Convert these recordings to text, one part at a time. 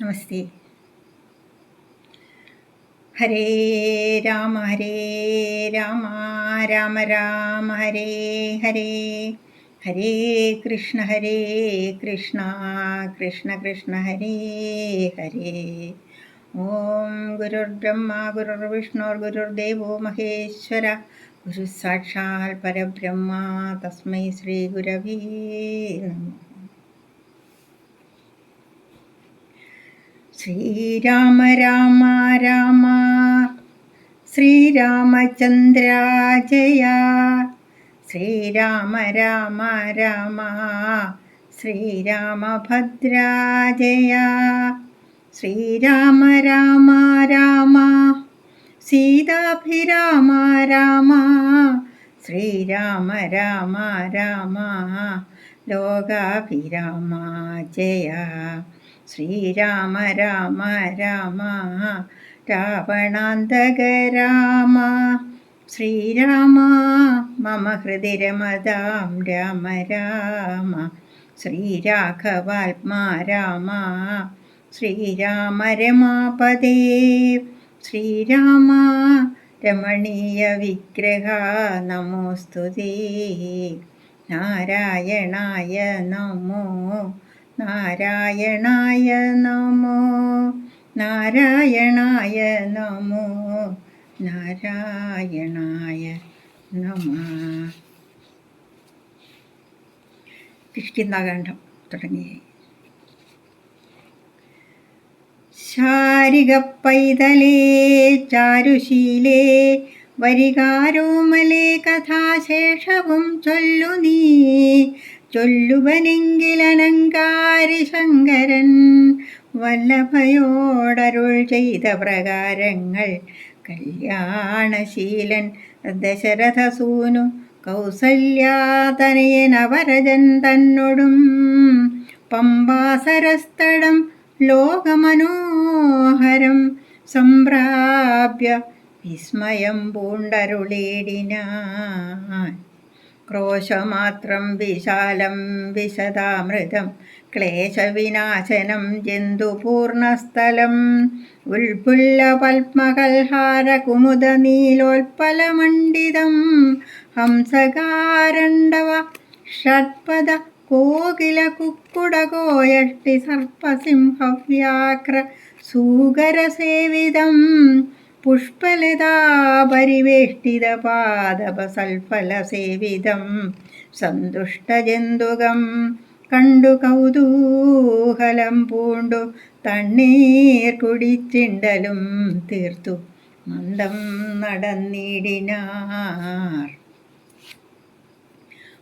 നമസ്തേ. ഹരേ രാമ രാമ രാമ ഹരേ ഹരേ, ഹരേ കൃഷ്ണ കൃഷ്ണ കൃഷ്ണ ഹരേ ഹരേ. ഓം ഗുരുർബ്രഹ്മ ഗുരുർവിഷ്ണു ഗുരുർദേവോ മഹേശ്വര, ഗുരു സാക്ഷാൽ പരബ്രഹ്മ തസ്മൈ ശ്രീ ഗുരവേ നമഃ. ശ്രീരാമ രാമ രാമ ശ്രീരാമചന്ദ്ര ജയ, ശ്രീരാമ രാമ രാമ ശ്രീരാമഭദ്ര ജയ, ശ്രീരാമ രാമ രാമ സീതാഭിരാമ രാമ, ശ്രീരാമ രാമ രാമ ലോകാഭിരാമ ജയ, ശ്രീരാമ രാമ രാമ രാവണാന്തക രാമ, ശ്രീരാമ മമ ഹൃദി രമതാം രാമ രാമ, ശ്രീരാഘവാത്മാ രാമ, ശ്രീരാമ രമാപദേ, ശ്രീരാമ രമണീയ വിഗ്രഹ നമോസ്തുതേ, നാരായണായ നമോ നാരായണായ നമോ നാരായണായ നമോ നാരായണായ നമഃ. കിഷ്കിന്ധാകാന്ഡം തുടങ്ങി. ശാരിക പൈതലേ ചാരുശീലേ വരികാരോമലേ കഥാശേഷവും ചൊല്ലു നീ, ചൊല്ലുവനെങ്കിലനങ്കാരി ശങ്കരൻ വല്ലഭയോടരുൾ ചെയ്ത പ്രകാരങ്ങൾ. കല്യാണശീലൻ ദശരഥസൂനു കൗസല്യാതനയൻ അവരജൻ തന്നോടും പമ്പാസരസ്ഥടം ലോകമനോഹരം സംപ്രാപ്യ വിസ്മയം പൂണ്ടരുളേടിനാൻ. ക്രോശമാത്രം വിശാലം വിശദാമൃതം ക്ലേശവിനാശനം ജന്തുപൂർണസ്ഥലം, ഉൽപുല്ലപത്മകൽഹാര കുമുദ നീലോൽപലമണ്ഡിതം ഹംസകാരണ്ഡവ ഷഡ്പദ കോകില കുക്കുടകോയഷ്ടി സർപ്പസിംഹവ്യാഘ്ര സൂകരസേവിതം, പുഷ്പലതാ പരിവേഷ്ടിത പാദപസൽഫലസേവിതം സന്തുഷ്ടജന്തുകം കണ്ടു കൗതൂഹലം പൂണ്ടു തണ്ണീർ കുടിച്ചിണ്ടലും തീർത്തു മന്ദം നടന്നിടിനാർ.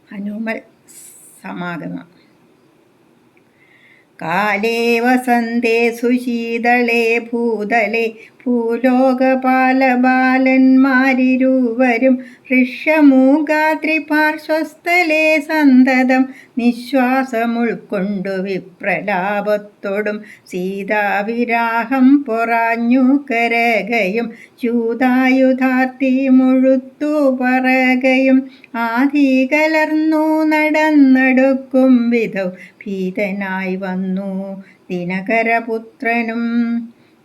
ഹനുമൽ സമാഗമം. കാലേ വസന്തേ സുശീതളേ ഭൂതലേ ഭൂലോകപാലബാലന്മാരിരുവരും ഋഷ്യമൂകാത്രിപാർശ്വസ്ഥലേ സന്തതം നിശ്വാസമുൾക്കൊണ്ടു വിപ്രലാപത്തോടും സീതാവിരാഹം പൊറാഞ്ഞു കരകയും ചൂതായുധാർത്തി മുഴുത്തു പറകയും ആദി കലർന്നു നടന്നടുക്കും വിധൗ ഭീതനായി വന്നു ദിനകരപുത്രനും.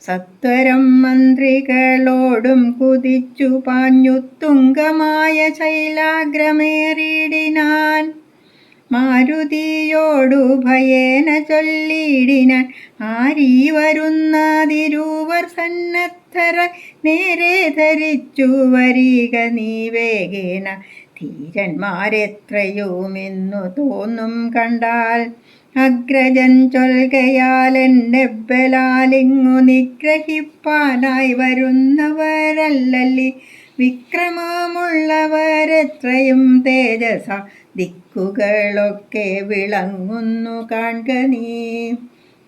സത്വരം മന്ത്രികളോടും കുതിച്ചു പാഞ്ഞു തുങ്കമായ ശൈലാഗ്രമേറിയിടിനാൻ. മാരുതിയോടു ഭയേന ചൊല്ലിയിടിനാൻ, ആരീ വരുന്നതിരുവർ സന്നദ്ധര നേരെ ധരിച്ചു വരിക നീ വേഗേന. ധീരന്മാരെത്രയുമെന്നു തോന്നും കണ്ടാൽ, അഗ്രജൻ ചൊൽകയാലെന്നെ ബലാലിങ്ങു നിഗ്രഹിപ്പാനായി വരുന്നവരല്ലല്ലി. വിക്രമമുള്ളവരെത്രയും തേജസ ദിക്കുകളൊക്കെ വിളങ്ങുന്നു കാൺക നീ.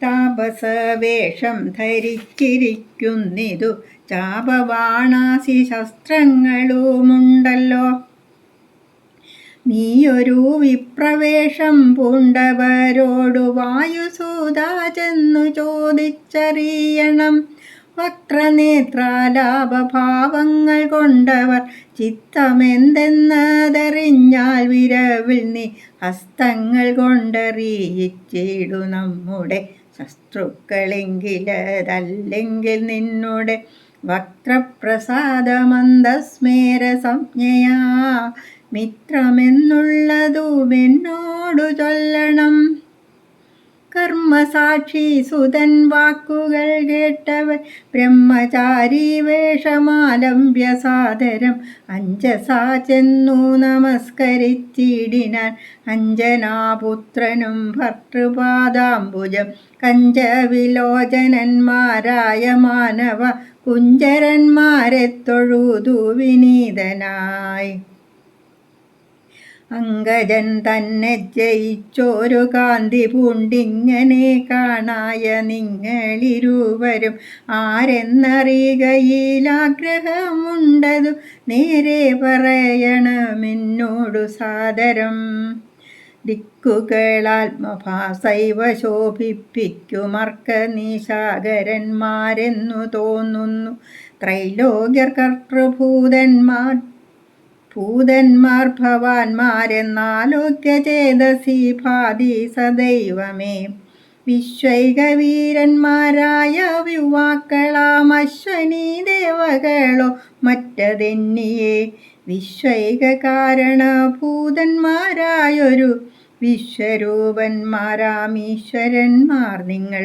താപസവേഷം ധരിച്ചിരിക്കുന്നിതു ചാപബാണാസി ശസ്ത്രങ്ങളുമുണ്ടല്ലോ. നീയൊരു വിപ്രവേഷം പൂണ്ടവരോടു വായുസൂതാ ചെന്നു ചോദിച്ചറിയണം. വക്രനേത്രാലാപഭാവങ്ങൾ കൊണ്ടവർ ചിത്തമെന്തെന്നതറിഞ്ഞാൽ വിരവിൽ നീ ഹസ്തങ്ങൾ കൊണ്ടറിയിച്ചിടു നമ്മുടെ ശത്രുക്കളെങ്കിലതല്ലെങ്കിൽ നിന്നുടെ വക്രപ്രസാദമന്ദസ്മേര സംജ്ഞയാ മിത്രമെന്നുള്ളതുമെന്നോടു ചൊല്ലണം. കർമ്മസാക്ഷി സുതൻ വാക്കുകൾ കേട്ടവൻ ബ്രഹ്മചാരി വേഷമാലംബ്യ സാദരം അഞ്ജസാ ചെന്നു നമസ്കരിച്ചിടിനാൻ. അഞ്ജനാപുത്രനും ഭർതൃപാദാംബുജം കഞ്ചവിലോചനന്മാരായ മാനവ കുഞ്ചരന്മാരെ തൊഴുതു വിനീതനായി. അങ്കജൻ തന്നെ ജയിച്ചോരു കാന്തി പൂണ്ടിങ്ങനെ കാണായ നിങ്ങളിരുവരും ആരെന്നറിയുകയിലാഗ്രഹമുണ്ടതു നേരെ പറയണമെന്നോടു സാദരം. ദിക്കുകളാത്മഭാസൈവ ശോഭിപ്പിക്കുമർക്കനിശാകരന്മാരെന്നു തോന്നുന്നു. ത്രൈലോക്യർ ഭൂതന്മാർ ഭവാന്മാരെന്നാലോക്യ ചേതസി ഭാതി സദൈവമേ. വിശ്വൈകവീരന്മാരായ യുവാക്കളാം അശ്വനീ ദേവകളോ മറ്റതെന്നിയെ. വിശ്വൈക കാരണഭൂതന്മാരായൊരു വിശ്വരൂപന്മാരാമീശ്വരന്മാർ നിങ്ങൾ.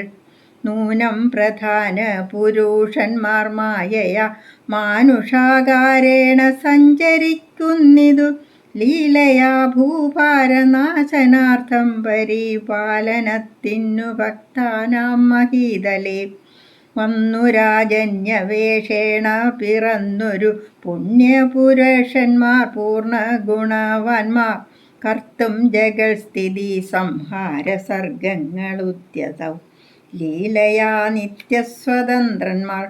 നൂനം പ്രധാന പുരുഷന്മാർ മായയാ മാനുഷാകാരേണ സഞ്ചരിക്കുന്നിതു ലീലയാ ഭൂഭാരനാശനാർത്ഥം പരിപാലനത്തിനു ഭക്താനാം മഹീതലേ. വന്നു രാജന്യവേഷേണ പിറന്നൊരു പുണ്യപുരുഷന്മാർ പൂർണ്ണ ഗുണവാന്മാർ കർത്തും ജഗൽസ്ഥിതി സംഹാര സർഗങ്ങളുദ്യതൗ ലീലയാ നിത്യസ്വതന്ത്രന്മാർ.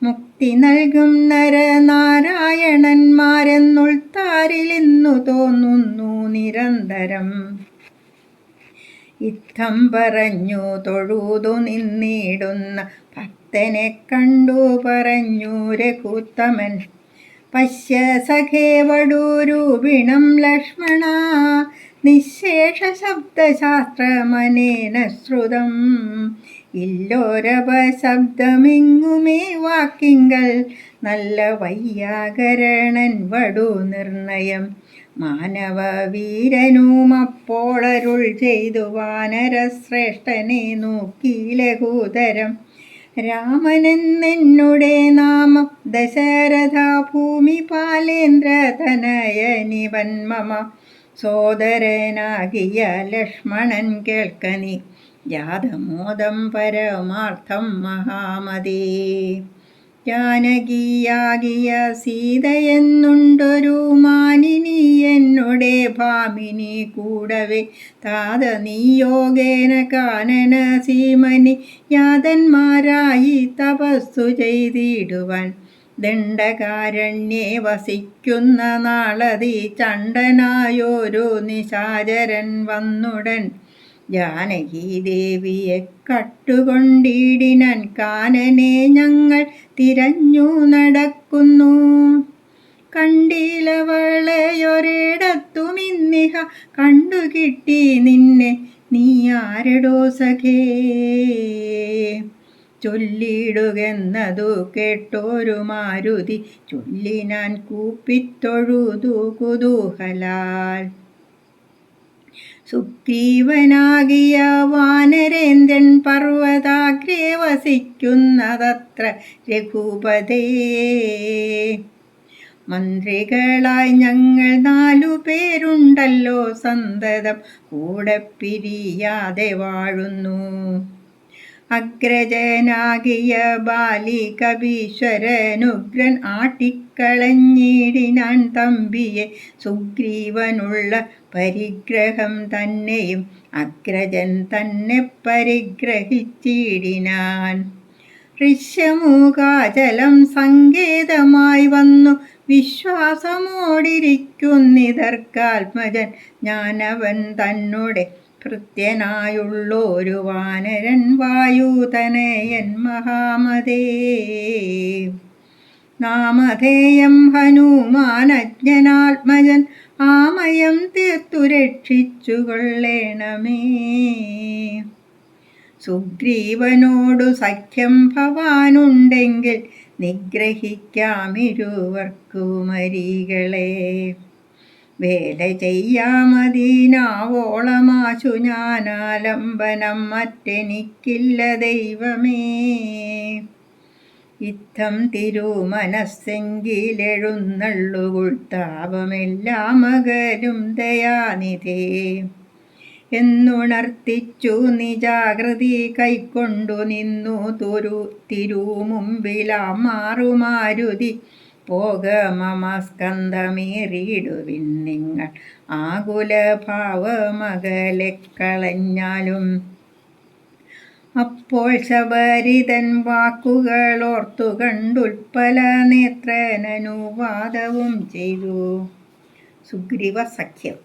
മുക്തി നൽകും നരനാരായണന്മാരെന്നുൾത്താരിലിന്നു തോന്നുന്നു നിരന്തരം. ഇത്തം പറഞ്ഞു തൊഴുതു നിന്നിടുന്ന ഭക്തനെ കണ്ടു പറഞ്ഞു രഘുത്തമൻ. പശ്യ സഖേ വടൂരൂപിണം ലക്ഷ്മണ നിശേഷ ശബ്ദശാസ്ത്രമനേന ശ്രുതം. ഇല്ലോരപശബ്ദമെങ്ങുമേ വാക്കിങ്കൽ നല്ല വൈയാകരണൻ വടു നിർണയം. മാനവവീരനും അപ്പോളരുൾ ചെയ്തു വാനരശ്രേഷ്ഠനെ നോക്കി ലഘുതരം. രാമനെന്നെന്നുടെ നാമം ദശരഥ ഭൂമിപാലേന്ദ്ര തനയനിവൻ മമ. സോദരനാകിയ ലക്ഷ്മണൻ കേൾക്കനി ജാതമോദം പരമാർത്ഥം മഹാമതേ. ജാനകിയാകിയ സീതയെന്നുണ്ടൊരു മാനിനി എന്നുടെ ഭാമിനി കൂടവേ. താത നീയോഗേന കാനന സീമനി യാതന്മാരായി തപസ്സു ചെയ്തിടുവാൻ. ദണ്ഡകാരണ്യേ വസിക്കുന്ന നാളതി ചണ്ഡനായൊരു നിശാചരൻ വന്നുടൻ. ജാനകീദേവിയെ കട്ടുകൊണ്ടിടിനാൻ. കാനനെ ഞങ്ങൾ തിരഞ്ഞു നടക്കുന്നു. കണ്ടിലവളെയൊരിടത്തുമിന്നിഹ കണ്ടുകിട്ടി നിന്നെ നീ ആരെടോ സഖേ. ചൊല്ലിടുകെന്നതു കേട്ടോരു മാരുതി ചൊല്ലിനാൻ കൂപ്പിത്തൊഴുതു കുതൂഹലാൽ. സുഗ്രീവനാകിയ വാനരേന്ദ്രൻ പർവ്വതാഗ്രേ വസിക്കുന്നതത്ര രഘുപതേ. മന്ത്രികളായി ഞങ്ങൾ 4 പേരുണ്ടല്ലോ സന്തതം കൂടെ പിരിയാതെ വാഴുന്നു. അഗ്രജനാകിയ ബാലി കവീശ്വരനുഗ്രൻ ആട്ടിക്കളഞ്ഞിടിനാൻ തമ്പിയെ. സുഗ്രീവനുള്ള പരിഗ്രഹം തന്നെയും അഗ്രജൻ തന്നെ പരിഗ്രഹിച്ചിടിനാൻ. ഋഷ്യമൂകാചലം സങ്കേതമായി വന്നു വിശ്വാസമോടിരിക്കുന്നിതർക്കാത്മജൻ. ഞാനവൻ തന്നുടെ ഭൃത്യനായുള്ളൊരു വാനരൻ വായുതനയൻ മഹാമതേ. നാമധേയം ഹനുമാനജ്ഞനാത്മജൻ ആമയം തീർത്തു രക്ഷിച്ചു കൊള്ളേണമേ. സുഗ്രീവനോടു സഖ്യം ഭവാനുണ്ടെങ്കിൽ നിഗ്രഹിക്കാമിരുവർക്കുമരികളെ. വേല ചെയ്യാമതിനാവോളമാശു ഞാനാലംബനം മറ്റെനിക്കില്ല ദൈവമേ. യുദ്ധം തിരുമനസ്സെങ്കിലെഴുന്നള്ളുകുൾത്താപമെല്ലാം അകലും ദയാനിധേ. എന്നുണർത്തിച്ചു നിജാകൃതി കൈക്കൊണ്ടു നിന്നു തിരുമുമ്പിലാം മാറുമാരുതി. പോക മമ സ്കന്ധമേറിയിടുവിൻ നിങ്ങൾ ആകുലഭാവമകലെ കളഞ്ഞാലും. അപ്പോൾ ശബരിതൻ വാക്കുകളോർത്തു കണ്ടുൽപ്പല നേത്രനനുവാദവും ചെയ്തു. സുഗ്രീവ സഖ്യം.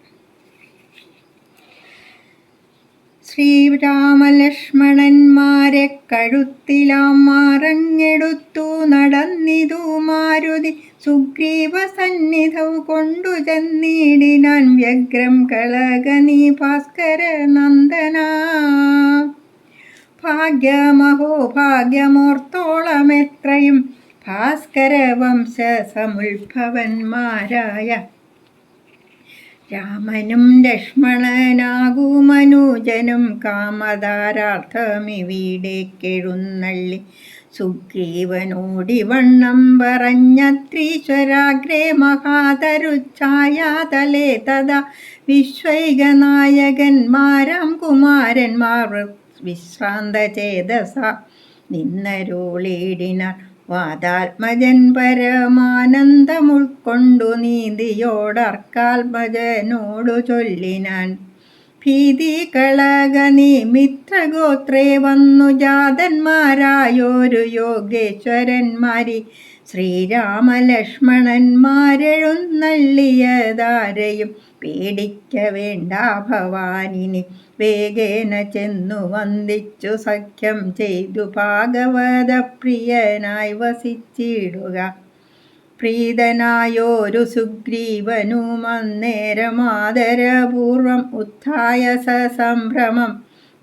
ശ്രീരാമലക്ഷ്മണന്മാരെ കഴുത്തിലാം മാറങ്ങെടുത്തു നടന്നിതു മാരുതി. സുഗ്രീവ സന്നിധൗ കൊണ്ടു ചെന്നിടിനാൻ വ്യഗ്രം കളകനീ ഭാസ്കര നന്ദന. ഭാഗ്യമഹോ ഭാഗ്യമോർത്തോളമെത്രയും ഭാസ്കര വംശ സമുത്ഭവന്മാരായ രാമനും ലക്ഷ്മണനാകുമനുജനും കാമധാരാർത്ഥമിവിടേക്കെഴുന്നള്ളി. സുഗ്രീവനോടിവണ്ണം പറഞ്ഞത്രീശ്വരാഗ്രേ മഹാതരുച്ഛായാതലേ തഥാ വിശ്വൈകനായകന്മാരാം കുമാരന്മാർ വിശ്രാന്തചേതസ നിന്നരുളിടിനാർ. വാദാത്മജൻ പരമാനന്ദമുൾക്കൊണ്ടു നീതിയോടർക്കാത്മജനോടു ചൊല്ലിനാൻ. ഭീതി കളകനീ മിത്രഗോത്രേ വന്നു ജാതന്മാരായോരു യോഗേശ്വരന്മാരി. ശ്രീരാമലക്ഷ്മണന്മാരെഴുന്നള്ളിയതാരെയും പേടിക്ക വേണ്ട ഭവാനിനി. വേഗേന ചെന്നു വന്ദിച്ചു സഖ്യം ചെയ്തു ഭാഗവത പ്രിയനായി വസിച്ചിടുക. പ്രീതനായോരു സുഗ്രീവനുമന്നേരമാദരപൂർവം ഉത്ഥായ സസംഭ്രമം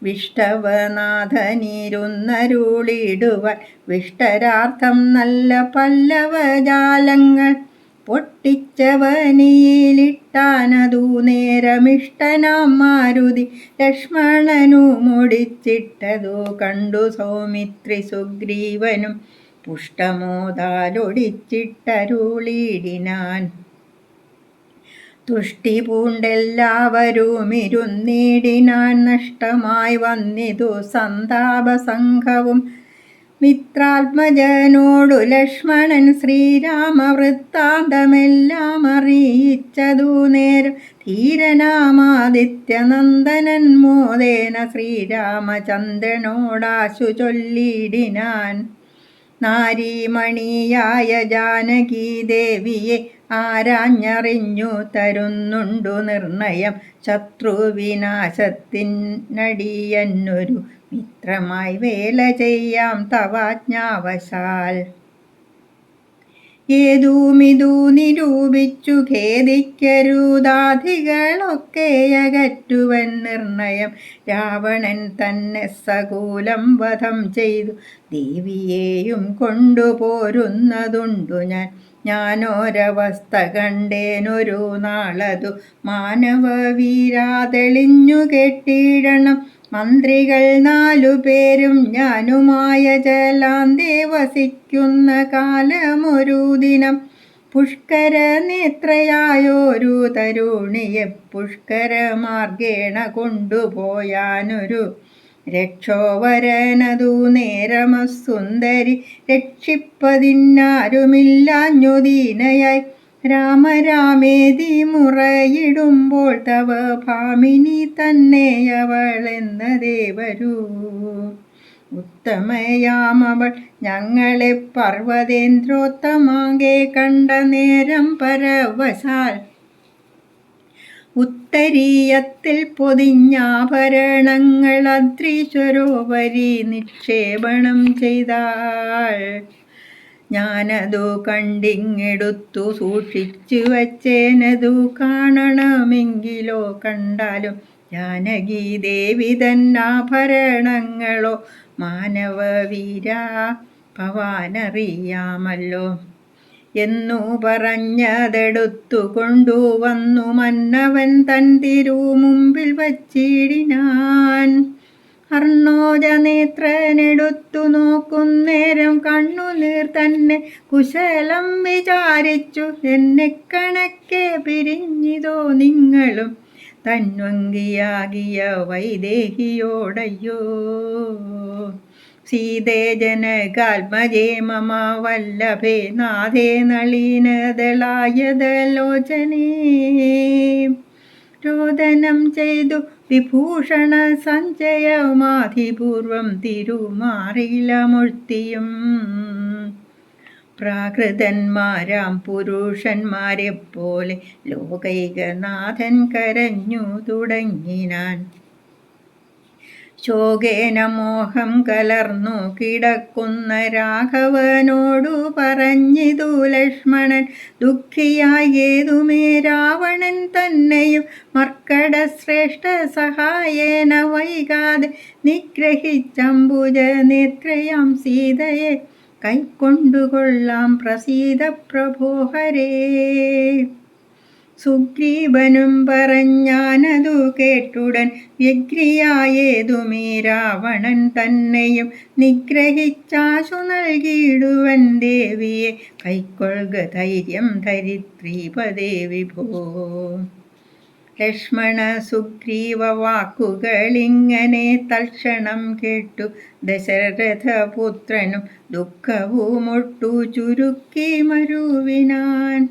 വിഷ്ടവനാഥനിരുന്നരുളിടുവാൻ. വിഷ്ടരാർത്ഥം നല്ല പല്ലവജാലങ്ങൾ പൊട്ടിച്ചവനിയിലിട്ടാനതു നേരമിഷ്ടനാം മാരുതി. ലക്ഷ്മണനു മുടിച്ചിട്ടതു കണ്ടു സൗമിത്രി സുഗ്രീവനും പുഷ്ടമോദാലൊടിച്ചിട്ടരുളിടിനാൻ. തുഷ്ടി പൂണ്ടെല്ലാവരുമിരുന്നിടിനാൻ. നഷ്ടമായി വന്നിതു സന്താപസംഘവും. മിത്രാത്മജനോടു ലക്ഷ്മണൻ ശ്രീരാമവൃത്താന്തമെല്ലാം അറിയിച്ചതു നേരം. ധീരനാമാദിത്യനന്ദനൻ മോദേന ശ്രീരാമചന്ദ്രനോടാശു ചൊല്ലിടിനാൻ. നാരീമണിയായ ജാനകീദേവിയെ ആരാഞ്ഞറിഞ്ഞു തരുന്നുണ്ടു നിർണയം. ശത്രുവിനാശത്തിനടിയന്നൊരു മിത്രമായി വേല ചെയ്യാം തവാജ്ഞാവശാൽ. ഏതുമിതു നിരൂപിച്ചു ഖേദിക്കരുതാധികളൊക്കെ അകറ്റുവൻ നിർണയം. രാവണൻ തന്നെ സകൂലം വധം ചെയ്തു ദേവിയെയും കൊണ്ടുപോരുന്നതുണ്ടു ഞാൻ. ഞാനോരവസ്ഥ കണ്ടേനൊരു നാളതു മാനവവീരാ തെളിഞ്ഞു കേട്ടിടണം. മന്ത്രികൾ 4 പേരും ഞാനുമായ ജലാന്തേ വസിക്കുന്ന കാലമൊരു ദിനം. പുഷ്കര നേത്രയായൊരു തരുണിയെ പുഷ്കരമാർഗേണ കൊണ്ടുപോയാനൊരു രക്ഷോവരനതു നേരമസുന്ദരി. രക്ഷിപ്പതിനാരുമില്ലാഞ്ഞു ദീനയായി രാമരാമേതി മുറയിടുമ്പോൾ തവ ഭാമിനി തന്നെയവളെന്നതേ വരൂ. ഉത്തമയാമവൾ ഞങ്ങളെ പർവ്വതേന്ദ്രോത്തമാകെ കണ്ട നേരം പരവശാൽ ഉത്തരീയത്തിൽ പൊതിഞ്ഞാഭരണങ്ങൾ അദ്രീശ്വരോപരി നിക്ഷേപണം ചെയ്താൾ. ഞാനതു കണ്ടിങ്ങെടുത്തു സൂക്ഷിച്ചു വച്ചേനതു കാണണമെങ്കിലോ കണ്ടാലും ജാനകി ദേവി തന്നാഭരണങ്ങളോ മാനവവീരാ ഭവാനറിയാമല്ലോ എന്നു പറഞ്ഞതെടുത്തു കൊണ്ടുവന്നു മന്നവൻ തൻ തിരുമുമ്പിൽ വച്ചിടിനാൻ. അർണോജനേത്രനെടുത്തു നോക്കുന്നേരം കണ്ണുനീർ തന്നെ കുശലം വിചാരിച്ചു. എന്നെ കണക്കെ പിരിഞ്ഞിതോ നിങ്ങളും തന്വങ്കിയാകിയ വൈദേഹിയോടയ്യോ. സീതേ ജനകാത്മജേ മമ വല്ലഭേ നാഥേ നളിനദളായതലോചനേ. രോദനം ചെയ്തു വിഭൂഷണ സഞ്ജയമാധിപൂർവം തിരുമാറിലമൊഴ്ത്തിയും പ്രാകൃതന്മാരാം പുരുഷന്മാരെ പോലെ ലോകൈകനാഥൻ കരഞ്ഞു തുടങ്ങിനാൻ. ശോകേന മോഹം കലർന്നു കിടക്കുന്ന രാഘവനോടു പറഞ്ഞിതു ലക്ഷ്മണൻ. ദുഃഖിയായി ഏതുമേ രാവണൻ തന്നെയും മർക്കടശ്രേഷ്ഠ സഹായേന വൈകാതെ നിഗ്രഹിച്ചംബുജ നേത്രയാം സീതയെ കൈക്കൊണ്ടുകൊള്ളാം പ്രസീത പ്രഭോ ഹരേ. സുഗ്രീവനും പറഞ്ഞാനതു കേട്ടുടൻ വ്യഗ്രിയായേതുമീ രാവണൻ തന്നെയും നിഗ്രഹിച്ചാശു നൽകിയിടുവൻ ദേവിയെ കൈക്കൊള്ളുക ധൈര്യം ധരിത്രീപദേ വിഭോ. ലക്ഷ്മണ സുഗ്രീവ വാക്കുകളിങ്ങനെ തൽക്ഷണം കേട്ടു ദശരഥപുത്രനും ദുഃഖവുമൊട്ടു ചുരുക്കി മരുവിനാൻ.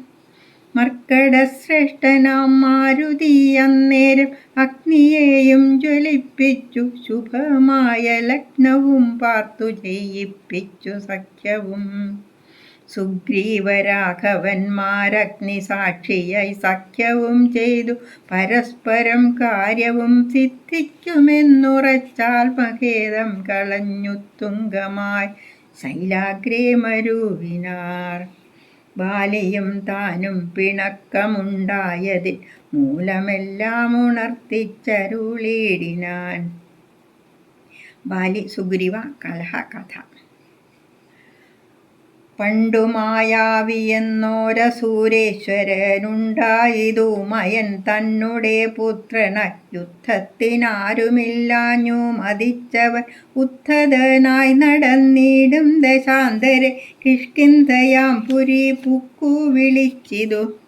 മർക്കടശ്രേഷ്ഠനാം മാരുതി അന്നേരം അഗ്നിയെയും ജ്വലിപ്പിച്ചു ശുഭമായ ലഗ്നവും പാർത്തു ചെയ്യിപ്പിച്ചു സഖ്യവും. സുഗ്രീവരാഘവന്മാരഗ്നി സാക്ഷിയായി സഖ്യവും ചെയ്തു പരസ്പരം കാര്യവും സിദ്ധിക്കുമെന്നുറച്ചാൽ മഖേദം കളഞ്ഞു തുങ്കമായി ശൈലാഗ്രേ മരുവിനാർ. ബാലിയും താനും പിണക്കമുണ്ടായതിൽ മൂലമെല്ലാം ഉണർത്തിച്ചരുളിടിനാൻ. ബാലി സുഗ്രീവ കലഹ കഥ. പണ്ടു മായാവി എന്നോരസൂരേശ്വരനുണ്ടായിതു മയൻ തന്നെ പുത്രനായി. യുദ്ധത്തിനാരുമില്ലാഞ്ഞു മതിച്ചവൻ ഉദ്ധതനായി നടന്നിടും ദശാന്തരെ കിഷ്കിന്ധയാം പുരി പുക്കു വിളിച്ചിതു.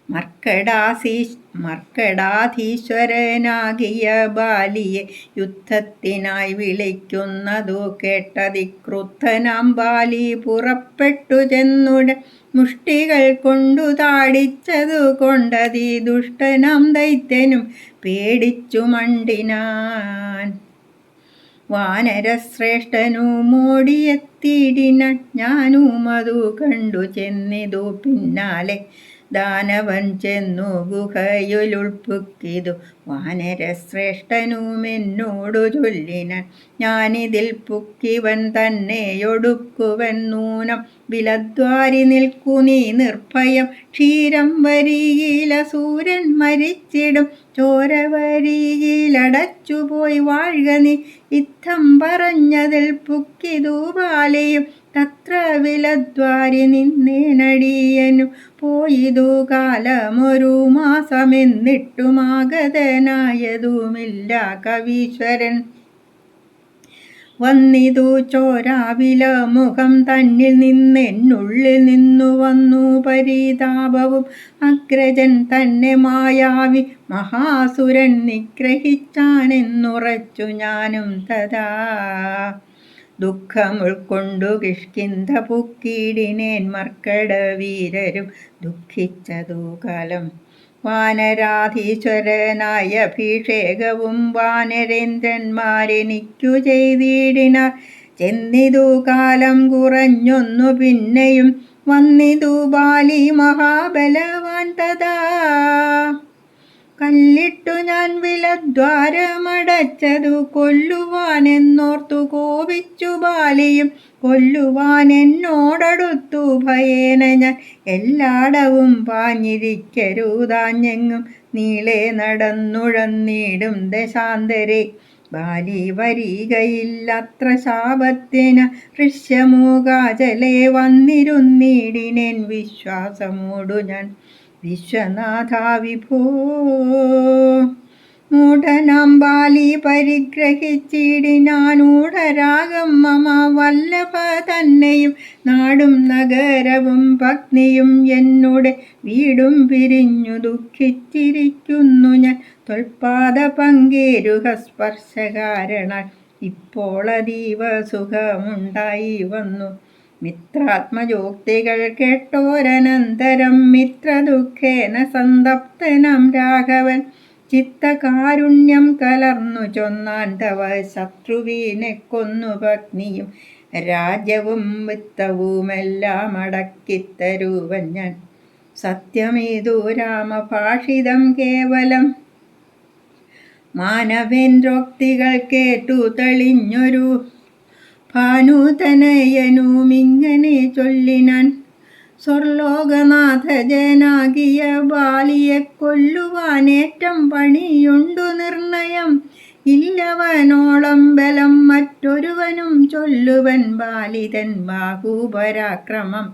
മർക്കടാധീശ്വരനാകിയ ബാലിയെ യുദ്ധത്തിനായി വിളിക്കുന്നതു കേട്ടതിക്രുദ്ധനാം ബാലി പുറപ്പെട്ടു ചെന്നുടൻ മുഷ്ടികൾ കൊണ്ടു താടിച്ചതു കൊണ്ടതി ദുഷ്ടനാം ദൈത്യനും പേടിച്ചു മണ്ടിനാൻ. വാനരശ്രേഷ്ഠനുമോടിയെത്തിയിടിനാൻ. ഞാനുമതു കണ്ടു ചെന്നിതു പിന്നാലെ. ദാനവൻ ചെന്നു ഗുഹയിലുൾപ്പുക്കിതു. വാനരശ്രേഷ്ഠനുമെന്നോടു ചൊല്ലിനാൻ. ഞാനിതിൽ പുക്കിവൻ തന്നെയൊടുക്കുവൻ നൂനം വിലദ്വാരി നിൽക്കു നീ നിർഭയം. ക്ഷീരം വരിയില സൂര്യൻ മരിച്ചിടും ചോര വരിയിലടച്ചുപോയി വാഴ്ക നീ. ഇത്തം പറഞ്ഞതിൽ പുക്കിതു ബാലിയും തത്ര വിലദ്വാരി നിന്നേനടിയനും. പോയിതു കാലമൊരു മാസമെന്നിട്ടുമാഗതനായതുമില്ല കവീശ്വരൻ. വന്നിതു ചോരാവില മുഖം തന്നിൽ നിന്നെന്നുള്ളിൽ നിന്നു വന്നു പരിതാപവും. അഗ്രജൻ തന്നെ മായാവി മഹാസുരൻ നിഗ്രഹിച്ചാനെന്നുറച്ചു ഞാനും തഥാ. ദുഃഖം ഉൾക്കൊണ്ടു കിഷ്കിന്ധ പുക്കിടിനേൻ. മർക്കടവീരരും ദുഃഖിച്ചതു കാലം. വാനരാധീശ്വരനായ അഭിഷേകവും വാനരേന്ദ്രന്മാരെനിക്കു ചെയ്തിടിനാർ. ചെന്നിതു കാലം കുറഞ്ഞൊന്നു പിന്നെയും വന്നിതു ബാലി മഹാബലവാൻ തഥാ. കല്ലിട്ടു ഞാൻ വിലദ്വാരമടച്ചതു കൊല്ലുവാനെന്നോർത്തു കോപിച്ചു ബാലിയും കൊല്ലുവാൻ എന്നോടടുത്തു ഭയേന ഞാൻ എല്ലാടവും പാഞ്ഞിരിക്കരുതാഞ്ഞെങ്ങും നീളെ നടന്നുഴന്നിടും ദശാന്തരെ. ബാലി വരികയില്ലത്ര ശാപത്തിന ഋഷ്യമൂകാചലെ വന്നിരുന്നിടിനേൻ വിശ്വാസമോടു ഞാൻ വിശ്വനാഥാ വിഭോ. മൂഢനാം ബാലി പരിഗ്രഹിച്ചിടിനാനൂഢരാഗം മമ വല്ലഭ തന്നെയും നാടും നഗരവും പത്നിയും എന്നുടെ വീടും പിരിഞ്ഞു ദുഃഖിച്ചിരിക്കുന്നു ഞാൻ തൊൽപാദ പങ്കേരുഹ സ്പർശകാരണാൽ ഇപ്പോൾ അതീവ സുഖമുണ്ടായി വന്നു. മിത്രാത്മജോക്തികൾ കേട്ടോരനന്തരം മിത്രദുഃഖേന സന്തപ്തനാം രാഘവൻ ചിത്തകാരുണ്യം കലർന്നു ചൊന്നാൻ തവ ശത്രുവിനെ കൊന്നു പത്നിയും രാജ്യവും വിത്തവുമെല്ലാം അടക്കിത്തരുവൻ ഞാൻ. സത്യമേതു രാമഭാഷിതം കേവലം മാനവേന്ദ്രോക്തികൾ കേട്ടു തെളിഞ്ഞൊരു ഭാനുതനയനുമിങ്ങനെ ചൊല്ലിനാൻ. സ്വർലോകനാഥ ജനാകിയ ബാലിയെ കൊല്ലുവാനേറ്റം പണിയുണ്ടു നിർണയം. ഇല്ലവനോളം ബലം മറ്റൊരുവനും ചൊല്ലുവൻ ബാലിതൻ ബാഹുപരാക്രമം.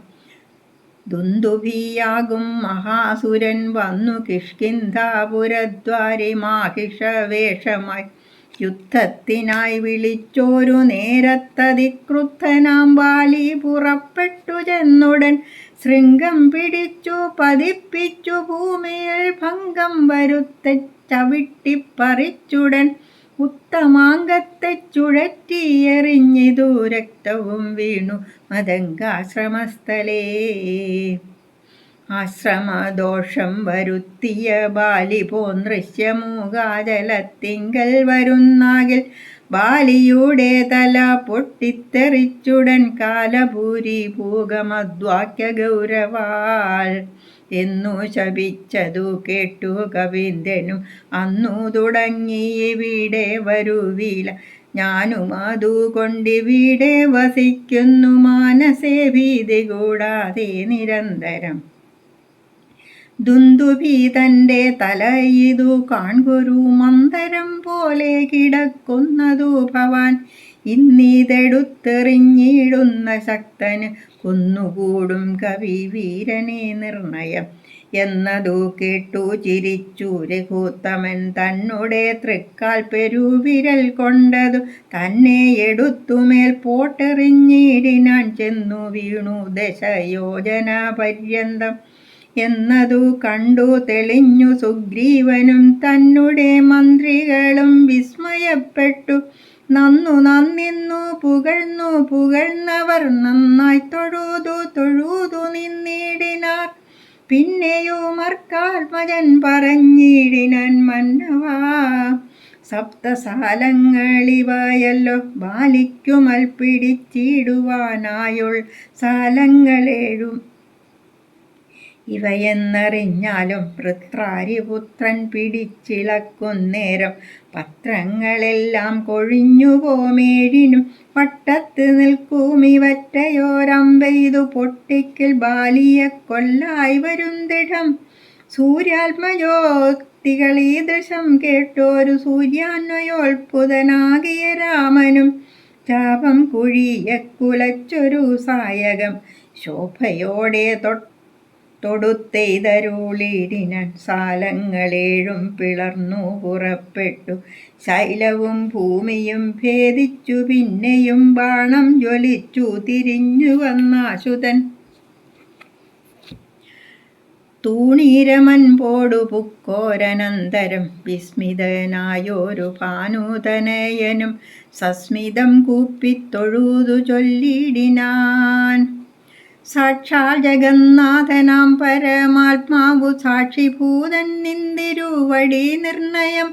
ദുന്ദുഭിയാകും മഹാസുരൻ വന്നു കിഷ്കിന്ധാപുരദ്വാരി മാഹിഷവേഷമായി യുദ്ധത്തിനായി വിളിച്ചോരു നേരത്തതിക്രുദ്ധനാം ബാലി പുറപ്പെട്ടു ചെന്നുടൻ ശൃംഗം പിടിച്ചു പതിപ്പിച്ചു ഭൂമിയിൽ ഭംഗം വരുത്തെ ചവിട്ടിപ്പറിച്ചുടൻ ഉത്തമാംഗത്തെ ചുഴറ്റിയെറിഞ്ഞിതു രക്തവും വീണു മതംഗാശ്രമസ്ഥലേ. ആശ്രമദോഷം വരുത്തിയ ബാലി പോന്നൃശ്യമൂകാചലത്തിങ്കൽ വരുന്നാകിൽ ബാലിയുടെ തല പൊട്ടിത്തെറിച്ചുടൻ കാലഭൂരി ഭൂഗമദ്വാക്യ ഗൗരവാൽ എന്നു ശപിച്ചതു കേട്ടു കവീന്ദ്രനും അന്നു തുടങ്ങി ഇവിടെ വരുവില. ഞാനും അതുകൊണ്ടിവിടെ വസിക്കുന്നു മാനസേ ഭീതി കൂടാതെ നിരന്തരം. ദുന്ദുഭി തൻ്റെ തല ഇതു കാൺകൊരു മന്ദരം പോലെ കിടക്കുന്നതു ഭവാൻ. ഇന്നിതെടുത്തെറിഞ്ഞിടുന്ന ശക്തന് കുന്നുകൂടും കവി വീരനെ നിർണയം. എന്നതു കേട്ടു ചിരിച്ചു രഘുത്തമൻ തന്നുടെ തൃക്കാൽ പെരുവിരൽ കൊണ്ടതു തന്നെ എടുത്തുമേൽ പോട്ടെറിഞ്ഞിടിനാൻ ചെന്നു വീണു ദശയോജന പര്യന്തം. എന്നതു കണ്ടു തെളിഞ്ഞു സുഗ്രീവനും തന്നുടെ മന്ത്രികളും വിസ്മയപ്പെട്ടു നന്നിന്നു പുകഴ്ന്നവർ നന്നായി തൊഴുതു നിന്നിടിനാർ. പിന്നെയുമർക്കാത്മജൻ പറഞ്ഞിടിനാൻ മന്നവാ സപ്തസാലങ്ങളിവയല്ലോ ബാലിക്കുമൽ പിടിച്ചിടുവാനായുൾ സാലങ്ങളേഴും ഇവയെന്നറിഞ്ഞാലും വൃത്രാരിപുത്രൻ പിടിച്ചിളക്കുന്നേരം പത്രങ്ങളെല്ലാം കൊഴിഞ്ഞുപോമേഴിനും വട്ടത്ത് നിൽക്കുമിവറ്റയോരമ്പെയ്തു പൊട്ടിക്കിൽ ബാലിയെ കൊല്ലായി വരും ദൃഢം. സൂര്യാത്മജോക്തികളീദൃശം കേട്ടോരു സൂര്യാന്വയോത്പുതനാകിയ രാമനും ചാപം കുഴിയെ കുലച്ചൊരു സായകം ശോഭയോടെ തൊടുത്തെയ്തരുളിടിനാൻ. സാലങ്ങളേഴും പിളർന്നു പുറപ്പെട്ടു ശൈലവും ഭൂമിയും ഭേദിച്ചു പിന്നെയും ബാണം ജ്വലിച്ചു തിരിഞ്ഞു വന്നാശുതൻ. തൂണീരമൻ പോടു പുക്കോരനന്തരം വിസ്മിതനായോരു ഭാനുതനയനും സസ്മിതം കൂപ്പിത്തൊഴുതു ചൊല്ലിടിനാൻ. സാക്ഷാൽ ജഗന്നാഥനാം പരമാത്മാവു സാക്ഷിഭൂതൻ നിന്തിരുവടി നിർണയം.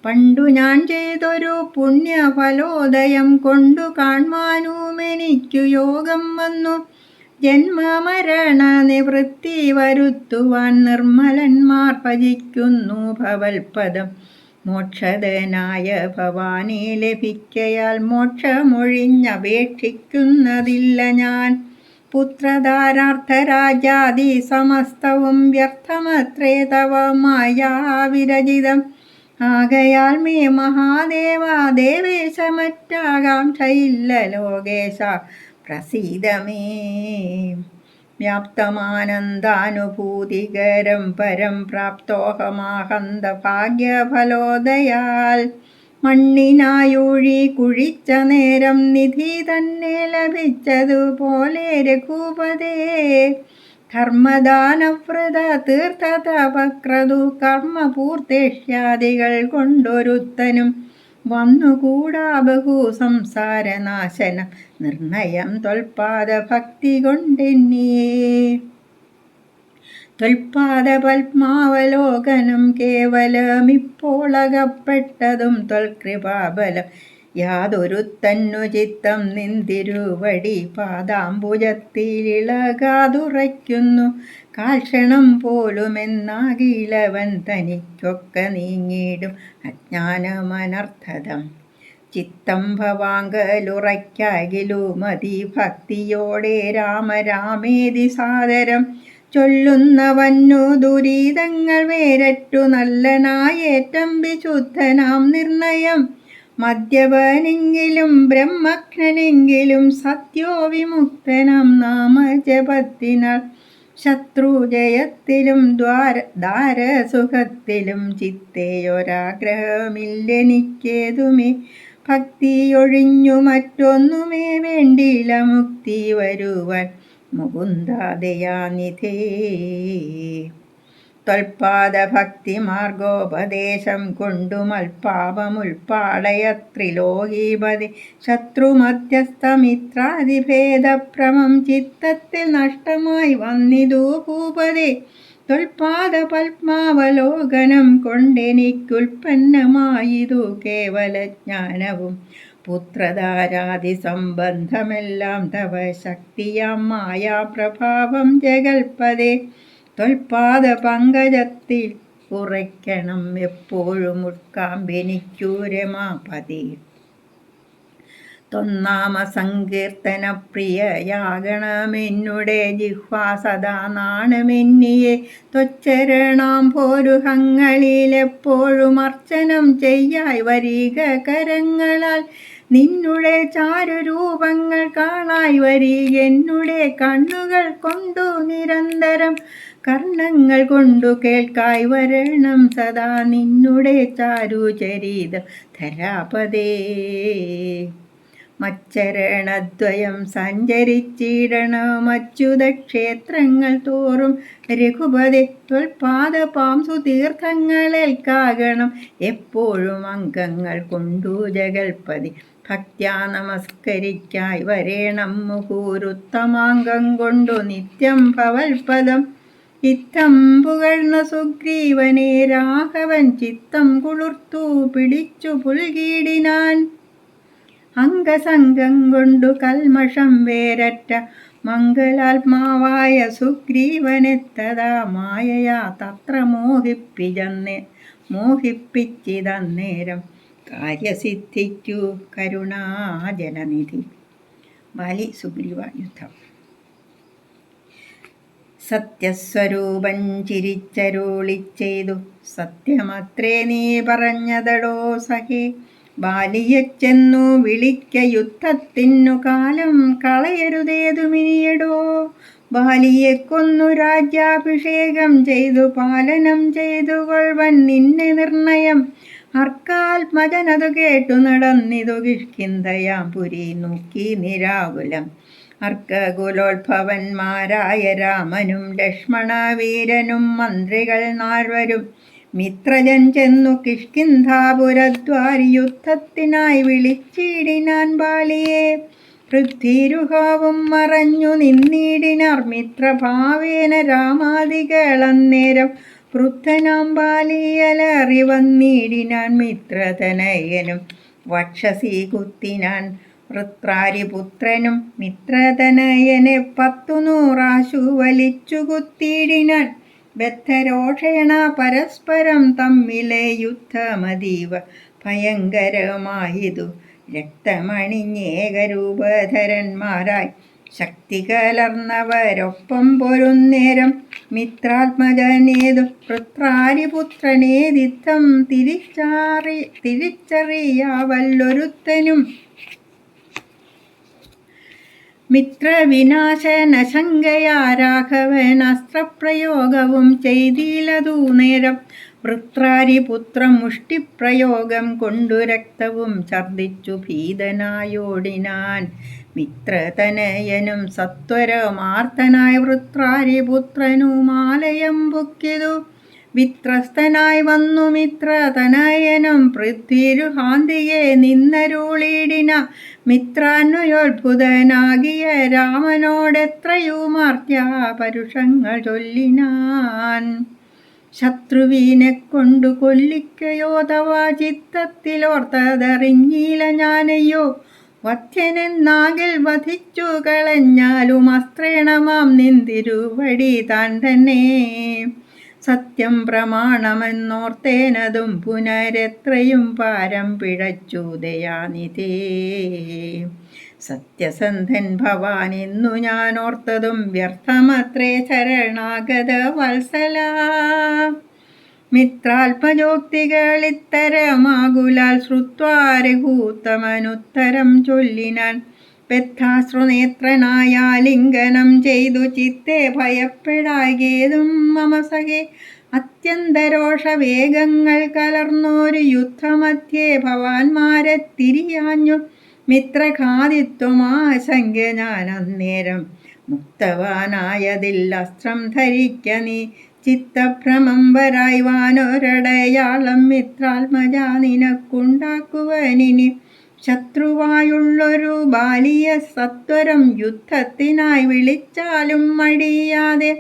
പണ്ടു ഞാൻ ചെയ്തൊരു പുണ്യഫലോദയം കൊണ്ടു കാൺമാനുമെനിക്കു യോഗം വന്നു. ജന്മമരണ നിവൃത്തി വരുത്തുവാൻ നിർമ്മലന്മാർ ഭജിക്കുന്നു ഭവൽപദം. മോക്ഷദനായ ഭവാനെ ലഭിക്കയാൽ മോക്ഷമൊഴിഞ്ഞപേക്ഷിക്കുന്നതില്ല ഞാൻ. പുത്രധാരാർത്ഥരാജാതി സമസ്തവും വ്യർത്ഥമത്രേ തവ മായാവിരചിതം. ആകയാൽ മേ മഹാദേവ ദേവേശ മറ്റാകാംക്ഷയില്ല ലോകേശ പ്രസീദമേ. വ്യാപ്തമാനന്ദാനുഭൂതികരം പരം പ്രാപ്തോഹമാഹന്ത ഭാഗ്യഫലോദയാൽ. മണ്ണിനായൂഴി കുഴിച്ച നേരം നിധി തന്നെ ലഭിച്ചതുപോലെ രഘുപതേ. ധർമ്മദാനവ്രത തീർത്ഥ തപക്രതു കർമ്മപൂർത്തേഷ്യാദികൾ കൊണ്ടൊരുത്തനും വന്നുകൂടാ ബഹു സംസാരനാശനം നിർണയം ത്വൽപാദ ഭക്തി കൊണ്ടെന്നിയേ. ത്വൽപാദപത്മാവലോകനം കേവലമിപ്പോളകപ്പെട്ടതും ത്വൽകൃപാബലം. യാതൊരുത്തന്നു ചിത്തം നിന്തിരുവടി പാദാംബുജത്തിലിളകാതുറയ്ക്കുന്നു. കാൽക്ഷണം പോലുമെന്നാകിലവൻ തനിക്കൊക്കെ നീങ്ങിടും അജ്ഞാനമനർത്ഥതം. ചിത്തം ഭവാങ്കലുറയ്ക്കാകിലുമതി ഭക്തിയോടെ രാമ രാമേതി സാദരം. ചൊല്ലുന്നവന്നു ദുരിതങ്ങൾ വേരറ്റു നല്ലനായേറ്റം വിശുദ്ധനാം നിർണയം. മദ്യപനെങ്കിലും ബ്രഹ്മജ്ഞനെങ്കിലും സത്യോ വിമുക്തനാം നാമജപത്തിനാൽ. ശത്രുജയത്തിലും ദാരസുഖത്തിലും ചിത്തേയൊരാഗ്രഹമില്ലെനിക്കേതുമേ. ഭക്തിയൊഴിഞ്ഞു മറ്റൊന്നുമേ വേണ്ടിയില്ല മുക്തി വരുവാൻ മുകുന്ദ ദയാനിധേ. ത്വൽപാദഭക്തി മാർഗോപദേശം കൊണ്ടുമൽപാപമുൽപാടയത്രിലോകീപതി. ശത്രുമധ്യസ്ഥമിത്രാദിഭേദഭ്രമം ചിത്തത്തിൽ നഷ്ടമായി വന്നിതു ഭൂപതി. ത്വൽപാദപത്മാവലോകനം കൊണ്ടെനിക്കുൽപ്പന്നമായിതു കേവലജ്ഞാനവും. പുത്രധാരാദി സംബന്ധമെല്ലാം തവ ശക്തിയാം മായാപ്രഭാവം ജഗൽപദേ. ത്വൽപാദപങ്കജത്തിൽ ഉറയ്ക്കണം എപ്പോഴും ഉത്കാമ്പെനിക്കു രമാപതി. ത്വന്നാമ സങ്കീർത്തനപ്രിയയാകണമെന്നുടെ ജിഹ്വാ സദാ നാണമെന്നിയെ. ത്വച്ചരണാംഭോരുഹങ്ങളിലെപ്പോഴും അർച്ചനം ചെയ്യായി വരിക കരങ്ങളാൽ. നിന്നുടെ ചാരുരൂപങ്ങൾ കാണായി വരികെന്നുടെ കണ്ണുകൾ കൊണ്ടു നിരന്തരം. കർണങ്ങൾ കൊണ്ടു കേൾക്കായി വരണം സദാ നിന്നുടെ ചാരുചരിതം ധരാപദേ. മച്ചരണദ്വയം സഞ്ചരിച്ചിടണമച്യുതക്ഷേത്രങ്ങൾ തോറും രഘുപതേ. ത്വൽപാദപാംസു തീർത്ഥങ്ങളേൽക്കാകണം എപ്പോഴും അംഗങ്ങൾ കൊണ്ടു ജഗൽപതി. ഭക്ത്യാ നമസ്കരിക്കായി വരേണം മുഹൂരുത്തമാംഗം കൊണ്ടു നിത്യം ഭവൽപദം. ഇത്തം പുകഴ്ന്ന സുഗ്രീവനെ രാഘവൻ ചിത്തം കുളിർത്തു പിടിച്ചു പുൽകീടിനാൻ. അംഗസംഗം കൊണ്ടു കൽമഷം വേരറ്റ മംഗലാത്മാവായ സുഗ്രീവനെത്തതാ മായയാ തത്ര മോഹിപ്പിച്ചിതന്നേരം കാര്യസിദ്ധിക്കു കരുണാജലനിധി. ബാലി സുഗ്രീവ യുദ്ധം. സത്യസ്വരൂപൻ ചിരിച്ചരുളിച്ചെയ്തു. സത്യമത്രേ നീ പറഞ്ഞതടോ സഖേ. ബാലിയെ ചെന്നു വിളിക്ക യുദ്ധത്തിനു കാലം കളയരുതേതുമിനിയടോ. ബാലിയെ കൊന്നു രാജ്യാഭിഷേകം ചെയ്തു പാലനം ചെയ്തു കൊൾവൻ നിന്നെ നിർണയം. അർക്കാത്മജനതു കേട്ടു നടന്നിതു കിഷ്കിന്ധയാം പുരി നോക്കി നിരാകുലം. അർക്കകുലോത്ഭവന്മാരായ രാമനും ലക്ഷ്മണവീരനും മന്ത്രികൾ നാൽവരും മിത്രജൻ ചെന്നു കിഷ്കിന്ധാപുരദ്വാരി യുദ്ധത്തിനായി വിളിച്ചിടിനാൻ ബാലിയെ. പൃഥ്വിരുഹാവും മറഞ്ഞു നിന്നിടിനാർ മിത്രഭാവേന രാമാദികളന്നേരം. വൃദ്ധനാം ബാലിയലറി വന്നിടിനാൻ മിത്രതനയനും വക്ഷസി കുത്തിനാൻ. വൃത്രാരിപുത്രനും മിത്രതനയനെ 100 വലിച്ചു കുത്തിയിടിനാൻ. ബദ്ധരോഷേണ പരസ്പരം തമ്മിലെ യുദ്ധമതീവ ഭയങ്കരമായിതു. രക്തമണിഞ്ഞേകരൂപധരന്മാരായി ശക്തി കലർന്നവരൊപ്പം പൊരുന്നേരം മിത്രാത്മജനേതു വൃത്രാരിപുത്രനേതിത്തം തിരിച്ചറിയാവല്ലൊരുത്തനും. മിത്രവിനാശനശങ്കയാ രാഘവൻ അസ്ത്രപ്രയോഗവും ചെയ്തിലതു നേരം. വൃത്രാരിപുത്രം മുഷ്ടിപ്രയോഗം കൊണ്ടു രക്തവും ഛർദ്ദിച്ചു ഭീതനായോടിനാൻ. മിത്രതനയനും സത്വരമാർത്തനായി വൃത്രാരിപുത്രനുമാലയം പൊക്കിതു. വിത്രസ്തനായി വന്നു മിത്രതനയനും പൃഥ്വിരുഹാന്തിയെ നിന്നരുളിടിന. മിത്രാന്വയോത്ഭുതനാകിയ രാമനോടെത്രയുമാർത്തിയ പരുഷങ്ങൾ ചൊല്ലിനാൻ. ശത്രുവിനെ കൊണ്ടു കൊല്ലിക്കയോ തവ ചിത്തത്തിലോർത്തതറിഞ്ഞില്ല ഞാനയ്യോ. വധ്യനെന്നാകിൽ വധിച്ചു കളഞ്ഞാലും അസ്ത്രേണമാം നിന്തിരുവടി താൻ തന്നെ. സത്യം പ്രമാണമെന്നോർത്തേനതും പുനരെത്രയും പാരം പിഴച്ചു ദയാനിധേ. സത്യസന്ധൻ ഭവാൻ എന്നു ഞാൻ ഓർത്തതും വ്യർത്ഥമത്രേ ശരണാഗത വത്സല. മിത്രാൽപജോക്തികളിത്തരമാകുലാൽ ശ്രുത്വാ രഘൂത്തമനുത്തരം ചൊല്ലിനാൻ. ബദ്ധാശ്രുനേത്രനായാലിംഗനം ചെയ്തു ചിത്തെ ഭയപ്പെടാകേതും മമ സഖേ. അത്യന്തരോഷവേഗങ്ങൾ കലർന്നോരു യുദ്ധമധ്യേ ഭവാന്മാരെ തിരിയാഞ്ഞു. മിത്രഘാതിത്വമാശങ്ക ഞാൻ അന്നേരം മുക്തവാനായതിൽ അസ്ത്രം ധരിക്ക നീ. ചിത്തഭ്രമം വരായി വാനൊരടയാളം മിത്രാത്മജ നിനക്കുണ്ടാക്കുവനിനി. ശത്രുവായുള്ളൊരു ബാലിയെ സത്വരം യുദ്ധത്തിനായി വിളിച്ചാലും മടിയാതെ.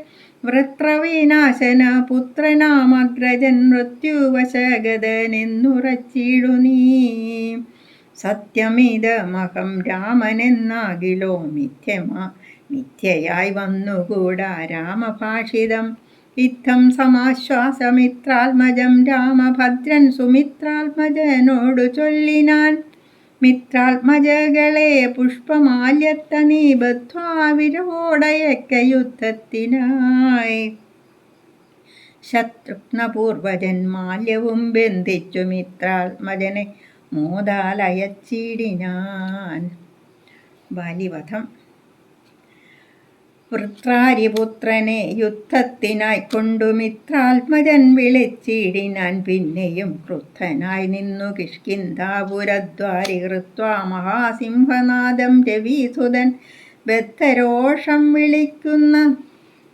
വൃത്രവിനാശന പുത്രനാമഗ്രജൻ മൃത്യുവശഗതനെന്നുറച്ചിടു നീ. സത്യമിതമഹം രാമനെന്നാകിലോ മിഥ്യയായി വന്നുകൂടാ രാമഭാഷിതം. ഇത്തം സമാശ്വാസമിത്രാത്മജം രാമഭദ്രൻ സുമിത്രാത്മജനോടു ചൊല്ലിനാൻ. മിത്രാത്മജകളെ പുഷ്പമാല്യത്തനീ ബദ്ധ്വാ വിരവോടയക്ക യുദ്ധത്തിനായി. ശത്രുഘ്നപൂർവജൻ മാല്യവും ബന്ധിച്ചു മിത്രാത്മജനെ മോദാലയച്ചിടിനാൻ. ബാലിവധം. വൃത്രാരിപുത്രനെ യുദ്ധത്തിനായി കൊണ്ടു മിത്രാത്മജൻ വിളിച്ചിടിനാൻ. പിന്നെയും ക്രുദ്ധനായി നിന്നു കിഷ്കിന്ധാപുരദ്വാരി കൃത്വാ മഹാസിംഹനാദം രവീസുതൻ. ബദ്ധരോഷം വിളിക്കുന്ന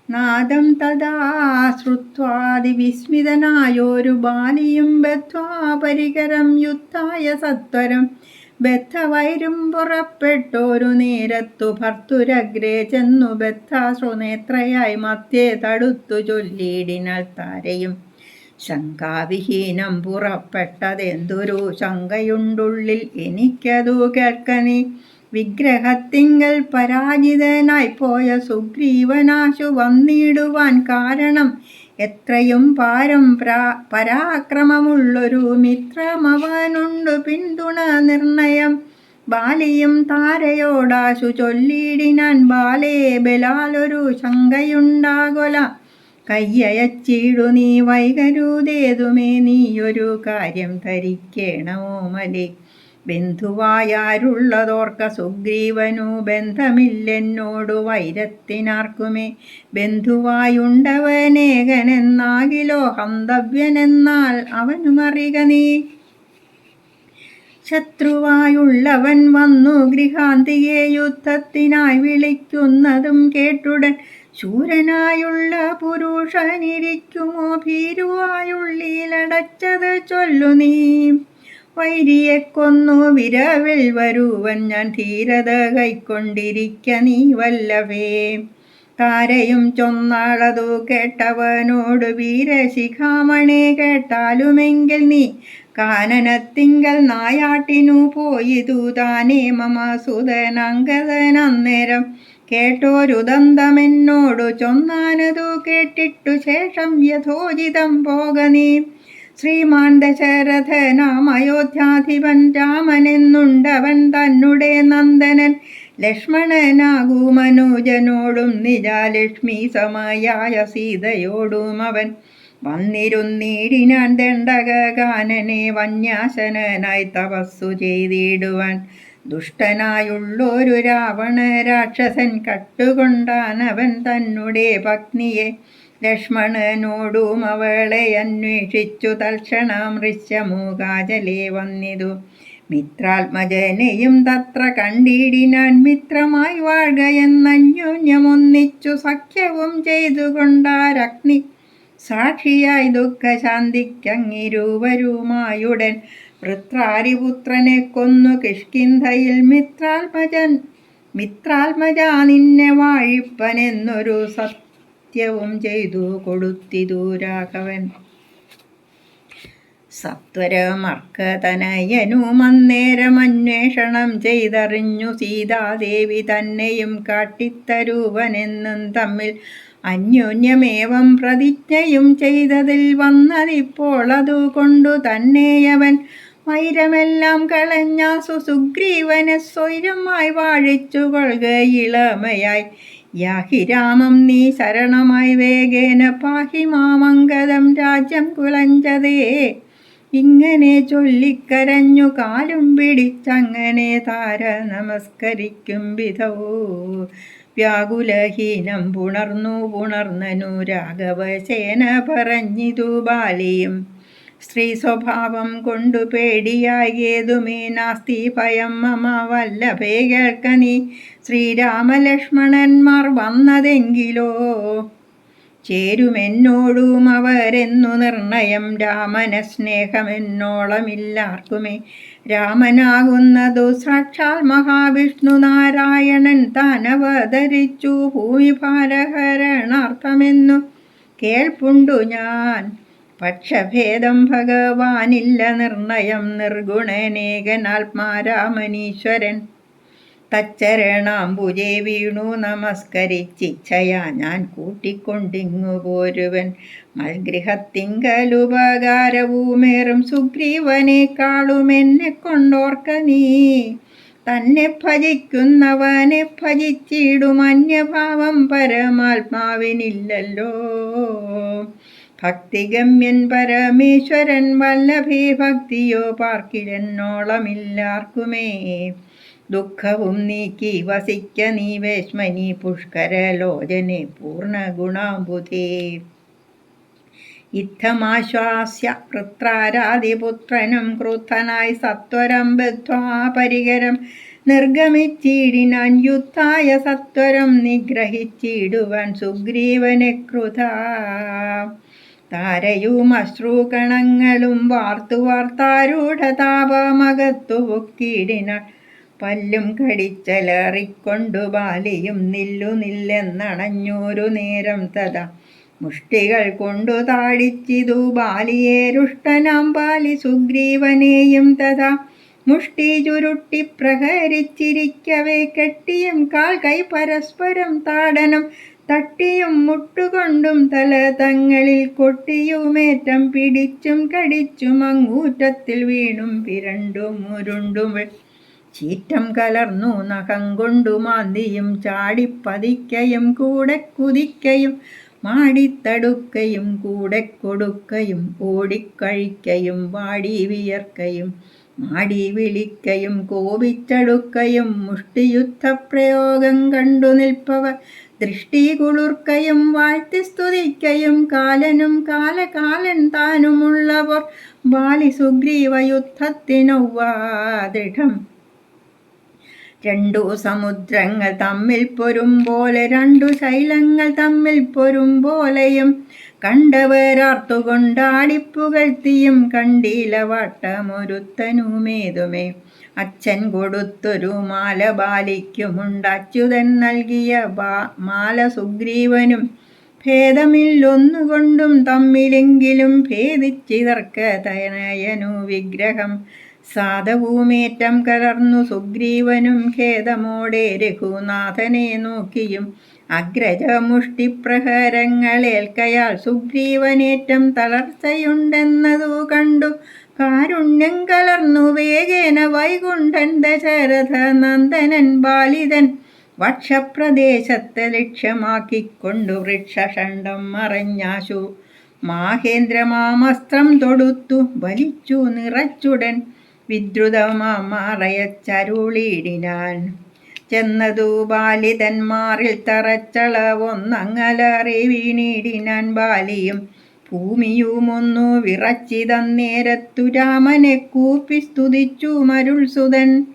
നാദം തഥാ ശ്രുത്വാതിവിസ്മിതനായോരു ബാലിയും ബദ്ധ്വാ പരികരം യുദ്ധായ സത്വരം. ബദ്ധവൈരും പുറപ്പെട്ടോരു നേരത്തു ഭർത്തുരഗ്രേ ചെന്നു ബദ്ധാശ്രുനേത്രയായി മധ്യേ തടുത്തു ചൊല്ലിയിടിനാൽ താരയും. ശങ്കാവിഹീനം പുറപ്പെട്ടതെന്തൊരു ശങ്കയുണ്ടുള്ളിൽ എനിക്കതു കേൾക്കനീ. വിഗ്രഹത്തിങ്കൽ പരാജിതനായി പോയ സുഗ്രീവനാശു വന്നിടുവാൻ കാരണം. എത്രയും പാരം പരാക്രമമുള്ളൊരു മിത്രമവനുണ്ടു പിന്തുണ നിർണയം. ബാലിയും താരയോടാശു ചൊല്ലിയിടിനാൻ. ബാലേ ബലാലൊരു ശങ്കയുണ്ടാകൊല. കയ്യയച്ചിടു നീ വൈകരുതേതുമേ നീയൊരു കാര്യം ധരിക്കേണമോ മലേ. ബന്ധുവായാരുള്ളതോർക്ക സുഗ്രീവനു ബന്ധമില്ലെന്നോടു വൈരത്തിനാർക്കുമേ. ബന്ധുവായുണ്ടവനേകനെന്നാകിലോ ഹന്തവ്യനെന്നാൽ അവനുമറിക നീ. ശത്രുവായുള്ളവൻ വന്നു ഗൃഹാന്തിയെ യുദ്ധത്തിനായി വിളിക്കുന്നതും കേട്ടുടൻ. ശൂരനായുള്ള പുരുഷനിരിക്കുമോ ഭീരുവായുള്ളിലടച്ചത് ചൊല്ലു നീ. വൈരിയെ കൊന്നു വിരവിൽ വരുവൻ ഞാൻ ധീരത കൈക്കൊണ്ടിരിക്ക നീ വല്ലഭേ. താരയും ചൊന്നാളതു കേട്ടവനോട് വീരശിഖാമണി കേട്ടാലുമെങ്കിൽ നീ കാനനത്തിങ്കൽ നായാട്ടിനു പോയിതു താനേ മമ സുതനങ്കദനന്നേരം കേട്ടോരു ദന്തമെന്നോടു ചൊന്നാനതു കേട്ടിട്ടു ശേഷം യഥോചിതം പോക നീ. ശ്രീമാൻ ദശരഥനാം അയോധ്യാധിപൻ രാമനെന്നുണ്ടവൻ തന്നെ നന്ദനൻ ലക്ഷ്മണനാകൂ മനോജനോടും നിജാലക്ഷ്മി സമയായ സീതയോടും അവൻ വന്നിരുന്നീടിനാൻ ദണ്ഡക കാനനെ വന്യാശനായി തപസ്സു ചെയ്തിടുവാൻ. ദുഷ്ടനായുള്ളൊരു രാവണ രാക്ഷസൻ കട്ടുകൊണ്ടാനവൻ തന്നെ പത്നിയെ ലക്ഷ്മണനോടും അവളെ അന്വേഷിച്ചു തൽക്ഷണം ഋഷ്യമൂകാചലേ വന്നിതു. മിത്രാത്മജനെയും തത്ര കണ്ടിടിനാൻ മിത്രമായി വാഴുകയെന്നന്യോന്യമൊന്നിച്ചു സഖ്യവും ചെയ്തുകൊണ്ടാരഗ്നി സാക്ഷിയായി ദുഃഖശാന്തിക്കങ്ങിരുവരുമായുടൻ വൃത്രാരിപുത്രനെ കൊന്നു കിഷ്കിന്ധയിൽ മിത്രാത്മജ നിന്നെ വാഴിപ്പനെന്നൊരു സത്യവും ചെയ്തു കൊടുത്തിതു രാഘവൻ. സത്വരമർക്കതനയനുമന്നേരം അന്വേഷണം ചെയ്തറിഞ്ഞു സീതാദേവി തന്നെയും കാട്ടിത്തരുവനെന്നും തമ്മിൽ അന്യോന്യമേവം പ്രതിജ്ഞയും ചെയ്തതിൽ വന്നതിപ്പോൾ അതുകൊണ്ടു തന്നെയവൻ വൈരമെല്ലാം കളഞ്ഞാസു സുഗ്രീവനെ സ്വൈരമായി വാഴിച്ചു കൊള്ളുകയിളമയായി. യാഹി രാമം നീ ശരണമായി വേഗേന പാഹി മാമംഗദം രാജ്യം കുലഞ്ചതേ. ഇങ്ങനെ ചൊല്ലിക്കരഞ്ഞു കാലും പിടിച്ചങ്ങനെ താര നമസ്കരിക്കും വിധോ വ്യാകുലഹീനം പുണർന്നനു രാഘവസേന പറഞ്ഞിതു ബാലിയും. സ്ത്രീ സ്വഭാവം കൊണ്ടു പേടിയായേതുമേ നാസ്തി ഭയം മമ വല്ലഭേ കേൾക്ക നീ. ശ്രീരാമലക്ഷ്മണന്മാർ വന്നതെങ്കിലോ ചേരുമെന്നോടും അവരെന്നു നിർണയം. രാമന സ്നേഹമെന്നോളമില്ലാർക്കുമേ രാമനാകുന്നതു സാക്ഷാൽ മഹാവിഷ്ണു നാരായണൻ താനവതരിച്ചു ഭൂമിഭാരഹരണാർത്ഥമെന്നു കേൾപ്പുണ്ടു ഞാൻ. പക്ഷഭേദം ഭഗവാനില്ല നിർണയം നിർഗുണനേകനാത്മാരാമനീശ്വരൻ. തച്ചരണാംബുജേ വീണു നമസ്കരിച്ചിച്ഛയാ ഞാൻ കൂട്ടിക്കൊണ്ടിങ്ങു പോരുവൻ. മൽഗൃഹത്തിങ്കലുപകാരവുമേറും സുഗ്രീവനേക്കാളും എന്നെ കൊണ്ടോർക്ക നീ. തന്നെ ഭജിക്കുന്നവനെ ഭജിച്ചിടും അന്യഭാവം പരമാത്മാവിനില്ലല്ലോ. ഭക്തിഗമ്യൻ പരമേശ്വരൻ വല്ലഭേ ഭക്തിയോ പാർക്കിലെന്നോളമില്ലാർക്കുമേ. ദുഃഖവും നീക്കി വസിക്ക നീ വേശ്മനി പുഷ്കരലോചനെ പൂർണ്ണഗുണാംബുധേ. ഇത്തമാശ്വാസ്യ വൃത്രാരാതിപുത്രനും ക്രുദ്ധനായി സത്വരം ബദ്ധ്വാ പരികരം നിർഗമിച്ചിടിനാൻ യുദ്ധായ സത്വരം നിഗ്രഹിച്ചിടുവാൻ സുഗ്രീവനെ ക്രുധാ. താരയും അശ്രുകണങ്ങളും വാർത്താരൂഢതാപമകത്തു പൊക്കിടിനാൾ. പല്ലും കടിച്ചലറിക്കൊണ്ടു ബാലിയും നില്ലെന്നണഞ്ഞൊരു നേരം തഥാ മുഷ്ടികൾ കൊണ്ടു താടിച്ചിതു ബാലിയെ. രുഷ്ടനാം ബാലി സുഗ്രീവനെയും തഥാ മുഷ്ടി ചുരുട്ടി പ്രഹരിച്ചിരിക്കവേ കെട്ടിയും കാൽ കൈ പരസ്പരം താടനം തട്ടിയും മുട്ടുകൊണ്ടും തല തങ്ങളിൽ കൊട്ടിയുമേറ്റം പിടിച്ചും കടിച്ചും അങ്ങൂറ്റത്തിൽ വീണും പിരണ്ടും ഉരുണ്ടും ചീറ്റം കലർന്നു നഖം കൊണ്ടു മാന്തിയും ചാടിപ്പതിക്കയും കൂടെ കുതിക്കയും മാടിത്തടുക്കയും കൂടെ കൊടുക്കയും ഓടിക്കഴിക്കയും വാടി വിയർക്കയും മാടി വിളിക്കയും കോപിച്ചടുക്കയും മുഷ്ടിയുദ്ധപ്രയോഗം കണ്ടു നിൽപ്പവർ ദൃഷ്ടി കുളിർക്കയും വാഴ്ത്തി സ്തുതിക്കയും കാലനും കാലകാലൻ താനുമുള്ളവർ ബാലി സുഗ്രീവ യുദ്ധത്തിനൊവ്വാ ദൃഢം. രണ്ടു സമുദ്രങ്ങൾ തമ്മിൽ പൊരും പോലെ രണ്ടു ശൈലങ്ങൾ തമ്മിൽ പൊരും പോലെയും കണ്ടവരാർത്തുകൊണ്ടാടിപ്പുകഴ്ത്തിയും കണ്ടീല വട്ടമൊരുത്തനുമേതുമേ. അച്ഛൻ കൊടുത്തൊരു മാല ബാലിക്കുമുണ്ട്, അച്യുതൻ നൽകിയ മാല സുഗ്രീവനും ഭേദമില്ലൊന്നുകൊണ്ടും തമ്മിലെങ്കിലും ഭേദിച്ചിതർക്ക തനയനു വിഗ്രഹം. സാധവുമേറ്റം കലർന്നു സുഗ്രീവനും ഖേദമോടെ രഘുനാഥനെ നോക്കിയും അഗ്രജമുഷ്ടിപ്രഹരങ്ങളേൽക്കയാൽ സുഗ്രീവനേറ്റം തളർച്ചയുണ്ടെന്നതു കണ്ടു കാരുണ്യം കലർന്നു വേഗേന വൈകുണ്ഠൻ ദശരഥ നന്ദനൻ ബാലിതൻ വക്ഷപ്രദേശത്തെ ലക്ഷ്യമാക്കിക്കൊണ്ടു വൃക്ഷഷണ്ഡം മറഞ്ഞാശു മാഹേന്ദ്രമാമസ്ത്രം തൊടുത്തു വലിച്ചു നിറച്ചുടൻ വിദ്രുതമാറയച്ചരുളിടിനാൻ. ചെന്നതു ബാലിതന്മാരിൽ തറച്ചളവൊന്നങ്ങലറി വീണിടിനാൻ ബാലിയും ഭൂമിയുമൊന്നു വിറച്ചിതന്നേരത്തു രാമനെ കൂപ്പി സ്തുതിച്ചു മരുൾസുതൻ.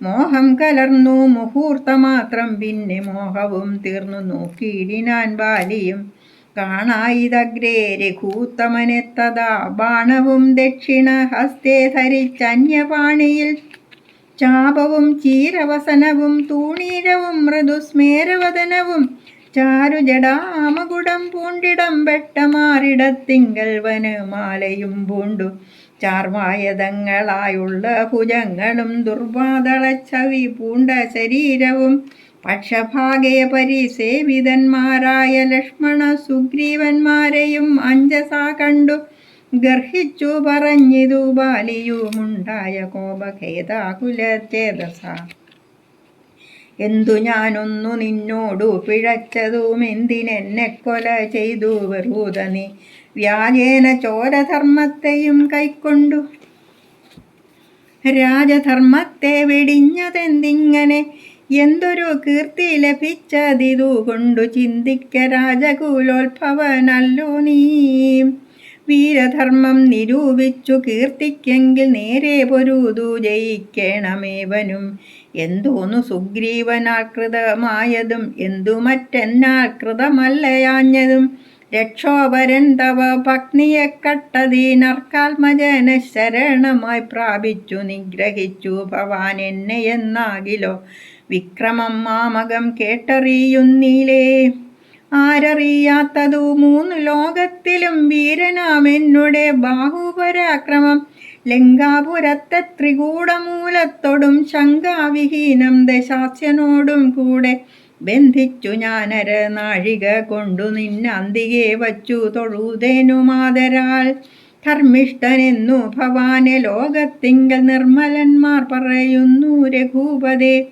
മോഹം കലർന്നു മുഹൂർത്തമാത്രം പിന്നെ മോഹവും തീർന്നു നോക്കിയിടിനാൻ ബാലിയും കാണായിതഗ്രേ രഘൂത്തമനെത്തതാ ബാണവും ദക്ഷിണ ഹസ്തേ ധരിച്ചന്യപാണിയിൽ ചാപവും ചീരവസനവും തൂണീരവും മൃദുസ്മേരവദനവും ചാരുജടാമകുടം പൂണ്ടിടം വെട്ടമാറിടത്തിങ്കൽ വനമാലയും പൂണ്ടു ചാർവായതങ്ങളായുള്ള ഭുജങ്ങളും ദുർവാദളച്ചവി പൂണ്ട ശരീരവും പക്ഷഭാഗേ പരിസേവിതന്മാരായ ലക്ഷ്മണ സുഗ്രീവന്മാരെയും അഞ്ജസാ കണ്ടു ഗർഹിച്ചു പറഞ്ഞിതു ബാലിയുമുണ്ടായ കോപഖേദാകുലചേതസ. എന്തു ഞാനൊന്നു നിന്നോടു പിഴച്ചതും എന്തിനെന്നെ കൊല ചെയ്തു വെറുത നീ വ്യാജേന ചോരധർമ്മത്തെയും കൈക്കൊണ്ടു രാജധർമ്മത്തെ വെടിഞ്ഞതെന്തിങ്ങനെ എന്തൊരു കീർത്തി ലഭിച്ചതിതു കൊണ്ടു ചിന്തിക്ക രാജകുലോത്ഭവനല്ലോ നീ. വീരധർമ്മം നിരൂപിച്ചു കീർത്തിക്കെങ്കിൽ നേരെ പൊരുതു ജയിക്കണമേവനും. എന്തോന്നു സുഗ്രീവനാൽ കൃതമായതും എന്തു മറ്റെന്നാൽ കൃതമല്ലയാഞ്ഞതും രക്ഷോപരൻ തവ പത്നിയെ കട്ടതീനർക്കാത്മജന ശരണമായി പ്രാപിച്ചു നിഗ്രഹിച്ചു ഭവാൻ എന്നെ എന്നാകിലോ വിക്രമം മാമകം കേട്ടറിയുന്നിലേ. ആരറിയാത്തതു മൂന്നു ലോകത്തിലും വീരനാമെന്നുടെ ബാഹുപരാക്രമം ലങ്കാപുരത്തെ ത്രികൂടമൂലത്തോടും ശങ്കാവിഹീനം ദശാസ്യനോടും കൂടെ ബന്ധിച്ചു ഞാനര നാഴിക കൊണ്ടു നിന്നന്തികെ വച്ചു തൊഴുതേനുമാതരാൽ. ധർമ്മിഷ്ഠനെന്നു ഭവാനെ ലോകത്തിങ്കൽ നിർമ്മലന്മാർ പറയുന്നു രഘൂപതേ.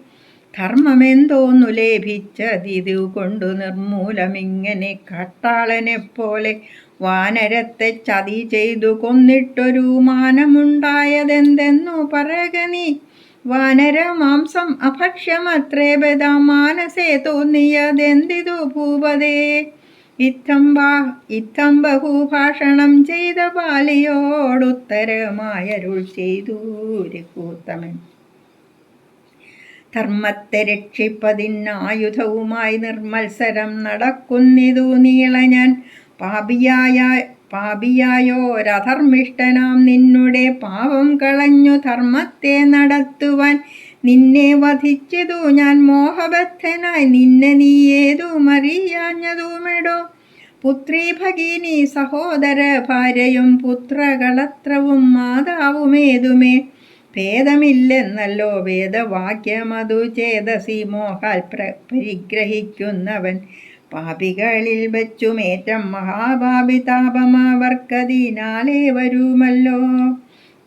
ധർമ്മമെന്തോന്നു ലേഭിച്ചതിതു കൊണ്ടു നിർമൂലമിങ്ങനെ കാട്ടാളനെപ്പോലെ വാനരത്തെ ചതി ചെയ്തു കൊന്നിട്ടൊരു മാനമുണ്ടായതെന്തെന്നു പറക നീ. വാനരമാംസം അഭക്ഷ്യമത്രേ ബദാ മാനസേ തോന്നിയതെന്തിതു ഭൂപതേ. ഇത്തം ബഹുഭാഷണം ചെയ്ത ബാലിയോടുത്തരമായരുൾ ചെയ്തു രഘൂത്തമൻ. ധർമ്മത്തെ രക്ഷിപ്പതിനായുധവുമായി നിർമ്മത്സരം നടക്കുന്നിതു നീളഞ്ഞാൻ. പാപിയായോരധർമ്മിഷ്ഠനാം നിന്നുടെ പാപം കളഞ്ഞു ധർമ്മത്തെ നടത്തുവാൻ നിന്നെ വധിച്ചതു ഞാൻ മോഹബദ്ധനായി. നിന്നെ നീ ഏതുമറിയാഞ്ഞതുമെടോ. പുത്രീ ഭഗിനി സഹോദര ഭാര്യയും പുത്രകളത്രവും മാതാവുമേതുമേ ഭേദമില്ലെന്നല്ലോ വേദവാക്യമതു ചേതസി മോഹാൽ പരിഗ്രഹിക്കുന്നവൻ. പാപികളിൽ വച്ചുമേറ്റം മഹാപാപിതാപമവർക്കതിനാലേ വരുമല്ലോ.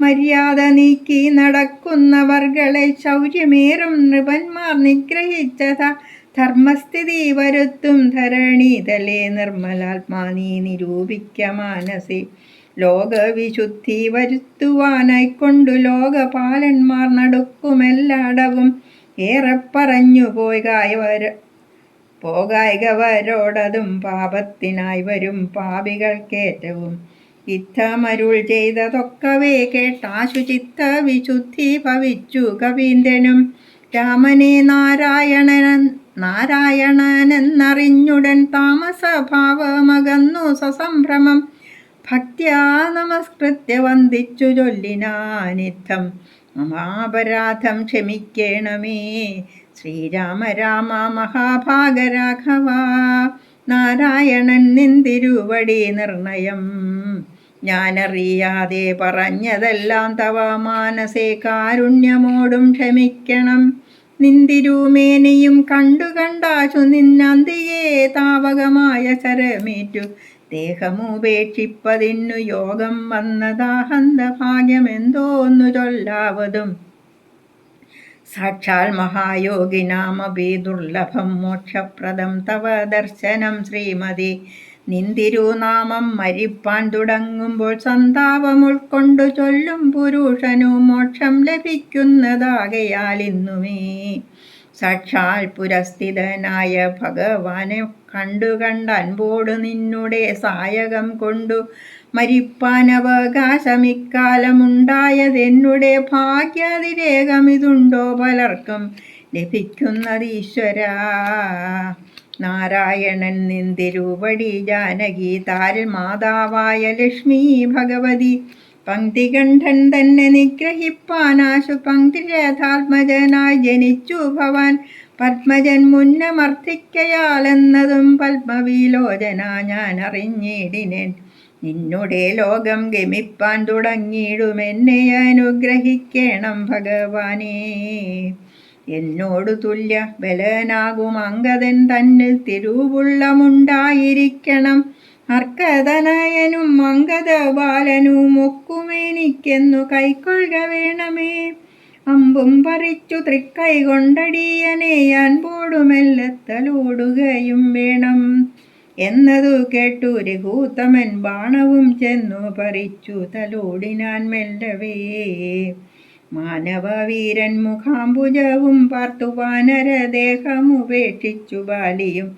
മര്യാദ നീക്കി നടക്കുന്നവർകളെ ശൗര്യമേറും നൃപന്മാർ നിഗ്രഹിച്ചത ധർമ്മസ്ഥിതി വരുത്തും ധരണീതലേ. നിർമ്മലാത്മാ നീ നിരൂപിക്ക മാനസി ലോകവിശുദ്ധി വരുത്തുവാനായിക്കൊണ്ടു ലോകപാലന്മാർ നടുക്കുമെല്ലാടവും ഏറെ പറഞ്ഞു പോകായകവരോടതും പാപത്തിനായി വരും പാപികൾക്കേറ്റവും. ഇത്തമരുൾ ചെയ്തതൊക്കവേ കേട്ടാശു ചിത്ത വിശുദ്ധി ഭവിച്ചു കവീന്ദ്രനും. രാമനെ നാരായണനെന്നറിഞ്ഞുടൻ താമസഭാവമകന്നു സസംഭ്രമം ഭക്ത്യാ നമസ്കൃത്യ വന്ദിച്ചു ചൊല്ലിനാനിത്തം. മമാപരാധം ക്ഷമിക്കണമേ ശ്രീരാമ രാമ മഹാഭാഗരാഘവ. നാരായണൻ നിന്തിരുവടി നിർണയം. ഞാനറിയാതെ പറഞ്ഞതെല്ലാം തവ മാനസേ കാരുണ്യമോടും ക്ഷമിക്കണം. നിന്തിരുമേനിയും കണ്ടു കണ്ടാശു നിന്നന്തിയെ താവകമായ ശരമേറ്റു ദേഹമുപേക്ഷിപ്പതിന്നു യോഗം വന്നതാഹന്ത ഭാഗ്യമെന്തോന്നു ചൊല്ലാവതും. സാക്ഷാൽ മഹായോഗിനാമപി ദുർലഭം മോക്ഷപ്രദം തവ ദർശനം ശ്രീമതി. നിന്തിരുനാമം മരിപ്പാൻ തുടങ്ങുമ്പോൾ സന്താപം ഉൾക്കൊണ്ടു ചൊല്ലും പുരുഷനു മോക്ഷം ലഭിക്കുന്നതാകയാൽ ഇന്നുമേ സാക്ഷാൽ പുരസ്ഥിതനായ ഭഗവാനെ കണ്ടു അൻപോട് നിന്നുടെ സായകം കൊണ്ടു മരിപ്പാൻ അവകാശമിക്കാലമുണ്ടായതെന്നുടെ ഭാഗ്യാതിരേകമിതുണ്ടോ പലർക്കും ലഭിക്കുന്നതീശ്വരാ. നാരായണൻ നിന്തിരുവടി ജാനകി താരിൽ മാതാവായ ലക്ഷ്മി ഭഗവതി പങ്ക്തികണ്ഠൻ തന്നെ നിഗ്രഹിപ്പാനാശു പങ്ക്തിരഥാത്മജനായി ജനിച്ചു ഭവാൻ. പത്മജൻ മുന്നമർത്ഥിക്കയാലെന്നതും പത്മവിലോചന ഞാൻ അറിഞ്ഞിടിനേൻ. നിന്നുടെ ലോകം ഗമിപ്പാൻ തുടങ്ങിയിടുമെന്നെ അനുഗ്രഹിക്കണം ഭഗവാനേ. എന്നോടു തുല്യ ബലനാകും അംഗദൻ തന്നിൽ തിരുവുള്ളമുണ്ടായിരിക്കണം. അർക്കതനയനും അംഗദ ബാലനും ഒക്കുമെനിക്കെന്നു കൈക്കൊള്ളുക വേണമേ. അമ്പും പറിച്ചു തൃക്കൈ കൊണ്ടടിയനെ അൻപോടുമെല്ലത്തലോടുകയും വേണം എന്നതു കേട്ടു രഘൂത്തമൻ ബാണവും ചെന്നു പറിച്ചു തലോടിനാൻ മെല്ലവേ. മാനവവീരൻ മുഖാംബുജവും പാർത്തു വാനരദേഹമുപേക്ഷിച്ചു ബാലിയും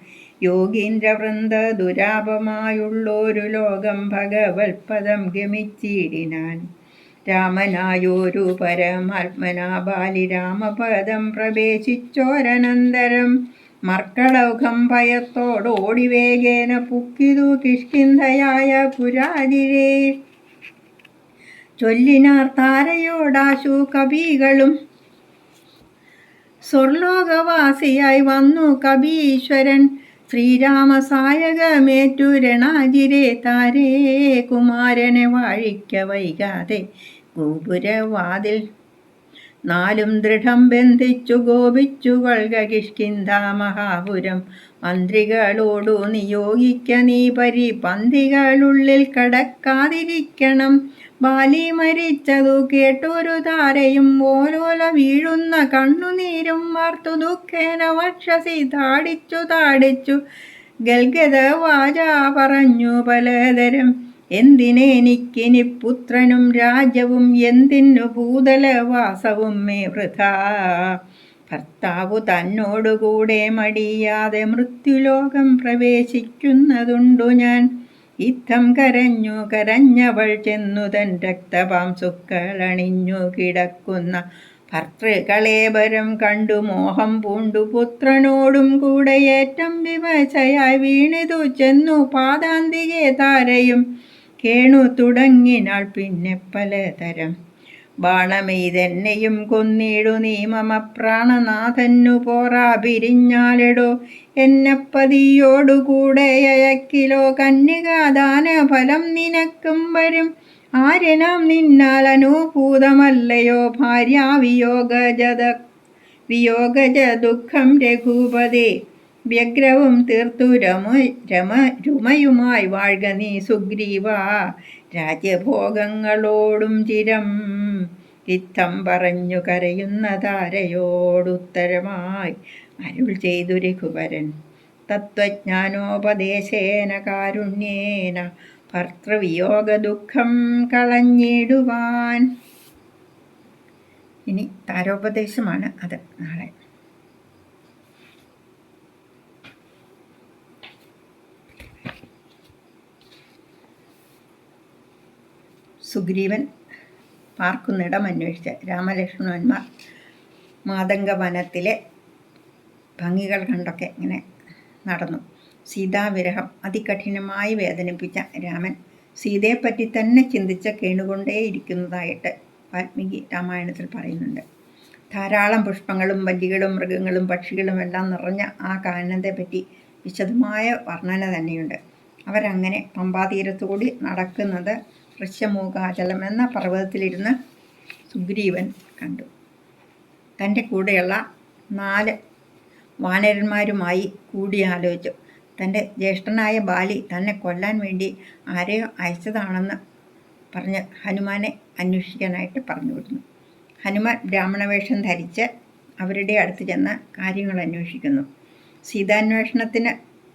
യോഗീന്ദ്രവൃന്ദ ദുരാപമായുള്ളൊരു ലോകം ഭഗവത്പദം ഗമിച്ചിടിനാൻ. രാമനായൊരു പരമാത്മനാ ബാലി രാമപദം പ്രവേശിച്ചോരനന്തരം മർക്കളൗഘം ഭയത്തോടോടി വേഗേന പുക്കിതു കിഷ്കിന്ധയായ പുരാതിരേ. ചൊല്ലിനാർ താരയോടാശു കവികളും സ്വർലോകവാസിയായി വന്നു കപീശ്വരൻ. ശ്രീരാമസായകമേറ്റു രണാജിരെ താരേ കുമാരനെ വാഴിക്ക വൈകാതെ ഗോപുരവാതിൽ നാലും ദൃഢം ബന്ധിച്ചു ഗോപിച്ചു കൊൾക കിഷ്കിന്ധ മഹാപുരം. മന്ത്രികളോടു നിയോഗിക്ക നീ പരിപന്തികളുള്ളിൽ കടക്കാതിരിക്കണം. ബാലി മരിച്ചതു കേട്ടൊരു താരയും ഓലോല വീഴുന്ന കണ്ണുനീരും വാർത്തു ദുഃഖേന വക്ഷസി താടിച്ചു ഗൽഗത വാച പറഞ്ഞു പലതരം. എന്തിനെനിക്കിനി പുത്രനും രാജ്യവും എന്തിനു ഭൂതലവാസവും മേ വൃഥാ. ഭർത്താവു തന്നോടുകൂടെ മടിയാതെ മൃത്യുലോകം പ്രവേശിക്കുന്നതുണ്ടു ഞാൻ. ഇത്തം കരഞ്ഞവൾ ചെന്നു തൻ രക്തപാംസുക്കളണിഞ്ഞു കിടക്കുന്ന ഭർത്തൃകളേബരം കണ്ടു മോഹം പൂണ്ടു പുത്രനോടും കൂടെ ഏറ്റം വിവശയായി വീണിതു ചെന്നു പാദാന്തികെ താരയും കേണു തുടങ്ങിനാൾ പിന്നെ പലതരം. ബാണമെയ്തെന്നെയും കൊന്നിടു നീ മമ പ്രാണനാഥന്നു പോറാ പിരിഞ്ഞാലെടോ. എന്നപ്പതിയോടുകൂടെ അയക്കിലോ കന്യകാദാന ഫലം നിനക്കും വരും. ആര്യനാം നിന്നാൽ അനുഭൂതമല്ലയോ വിയോഗജ ദുഃഖം രഘുപതേ. വ്യഗ്രവും തീർത്തു രമയുമായി വാഴ്ക നീ സുഗ്രീവ രാജ്യഭോഗങ്ങളോടും ചിരം. ഇത്തം പറഞ്ഞു കരയുന്ന താരയോടുത്തരമായി അരുൾ ചെയ്തു രഘുവരൻ. തത്വജ്ഞാനോപദേശേന കാരുണ്യേന ഭർതൃവിയോഗ ദുഃഖം കളഞ്ഞിടുവാൻ. ഇനി താരോപദേശമാണ് അത് നാളെ. സുഗ്രീവൻ പാർക്കുന്നിടം അന്വേഷിച്ച് രാമലക്ഷ്മണന്മാർ മാതംഗവനത്തിലെ ഭംഗികൾ കണ്ടൊക്കെ ഇങ്ങനെ നടന്നു. സീതാവിരഹം അതികഠിനമായി വേദനിപ്പിച്ച രാമൻ സീതയെപ്പറ്റി തന്നെ ചിന്തിച്ച് കേണുകൊണ്ടേയിരിക്കുന്നതായിട്ട് വാൽമീകി രാമായണത്തിൽ പറയുന്നുണ്ട്. ധാരാളം പുഷ്പങ്ങളും വല്ലികളും മൃഗങ്ങളും പക്ഷികളും എല്ലാം നിറഞ്ഞ ആ കാനനത്തെപ്പറ്റി വിശദമായ വർണ്ണന തന്നെയുണ്ട്. അവരങ്ങനെ പമ്പാതീരത്തുകൂടി നടക്കുന്നത് ഋഷ്യമൂകാചലം എന്ന പർവ്വതത്തിലിരുന്ന് സുഗ്രീവൻ കണ്ടു. തൻ്റെ കൂടെയുള്ള 4 വാനരന്മാരുമായി കൂടിയാലോചിച്ചു. തൻ്റെ ജ്യേഷ്ഠനായ ബാലി തന്നെ കൊല്ലാൻ വേണ്ടി ആരെയോ അയച്ചതാണെന്ന് പറഞ്ഞ് ഹനുമാനെ അന്വേഷിക്കാനായിട്ട് പറഞ്ഞുവിടുന്നു. ഹനുമാൻ ബ്രാഹ്മണവേഷം ധരിച്ച് അവരുടെ അടുത്ത് ചെന്ന് കാര്യങ്ങൾ അന്വേഷിക്കുന്നു. സീതാന്വേഷണത്തിന്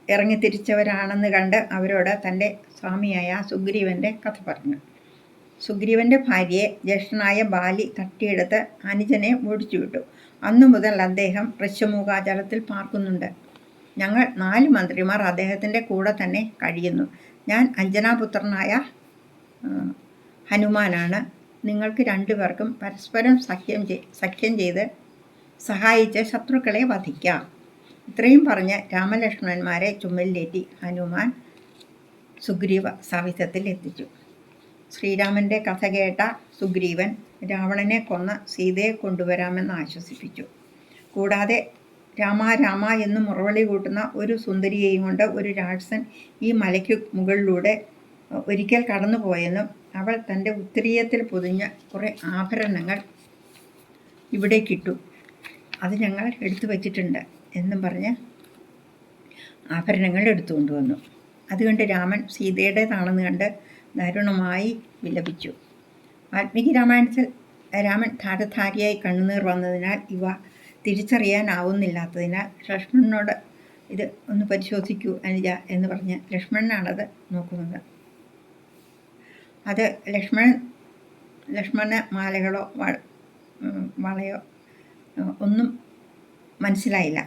ഇറങ്ങിത്തിരിച്ചവരാണെന്ന് കണ്ട് അവരോട് തൻ്റെ സ്വാമിയായ സുഗ്രീവൻ്റെ കഥ പറഞ്ഞു. സുഗ്രീവൻ്റെ ഭാര്യയെ ജ്യേഷ്ഠനായ ബാലി തട്ടിയെടുത്ത് അനുജനെ ഓടിച്ചുവിട്ടു. അന്നു മുതൽ അദ്ദേഹം ഋഷ്യമൂകാചലത്തിൽ പാർക്കുന്നുണ്ട്. ഞങ്ങൾ 4 മന്ത്രിമാർ അദ്ദേഹത്തിൻ്റെ കൂടെ തന്നെ കഴിയുന്നു. ഞാൻ അഞ്ജനാപുത്രനായ ഹനുമാനാണ്. നിങ്ങൾക്ക് 2 പേർക്കും പരസ്പരം സഖ്യം ചെയ്ത് സഹായിച്ച് ശത്രുക്കളെ വധിക്കാം. ഇത്രയും പറഞ്ഞ് രാമലക്ഷ്മണന്മാരെ ചുമലിലേറ്റി ഹനുമാൻ സുഗ്രീവ സവിധത്തിൽ എത്തിച്ചു. ശ്രീരാമൻ്റെ കഥ കേട്ട സുഗ്രീവൻ രാവണനെ കൊന്ന് സീതയെ കൊണ്ടുവരാമെന്ന് ആശ്വസിപ്പിച്ചു. കൂടാതെ രാമ രാമ എന്ന് മുറവിളി കൂട്ടുന്ന ഒരു സുന്ദരിയെയും കൊണ്ട് ഒരു രാക്ഷസൻ ഈ മലയ്ക്ക് മുകളിലൂടെ ഒരിക്കൽ കടന്നുപോയെന്നും അവൾ തൻ്റെ ഉത്തരീയത്തിൽ പൊതിഞ്ഞ കുറേ ആഭരണങ്ങൾ ഇവിടെ കിട്ടും, അത് ഞങ്ങൾ എടുത്തു വച്ചിട്ടുണ്ട് എന്നും പറഞ്ഞ് ആഭരണങ്ങൾ എടുത്തുകൊണ്ടുവന്നു. അതുകൊണ്ട് രാമൻ സീതയുടേതാണെന്ന് കണ്ട് ദാരുണമായി വിലപിച്ചു. വാൽമീകി രാമായണത്തിൽ രാമൻ ധാരധാരിയായി കണ്ണുനീർ വന്നതിനാൽ ഇവ തിരിച്ചറിയാനാവുന്നില്ലാത്തതിനാൽ ലക്ഷ്മണനോട് ഇത് ഒന്ന് പരിശോധിക്കൂ അനുജ എന്ന് പറഞ്ഞ് ലക്ഷ്മണനാണത് നോക്കുന്നത്. അത് ലക്ഷ്മണ മാലകളോ വളയോ ഒന്നും മനസ്സിലായില്ല,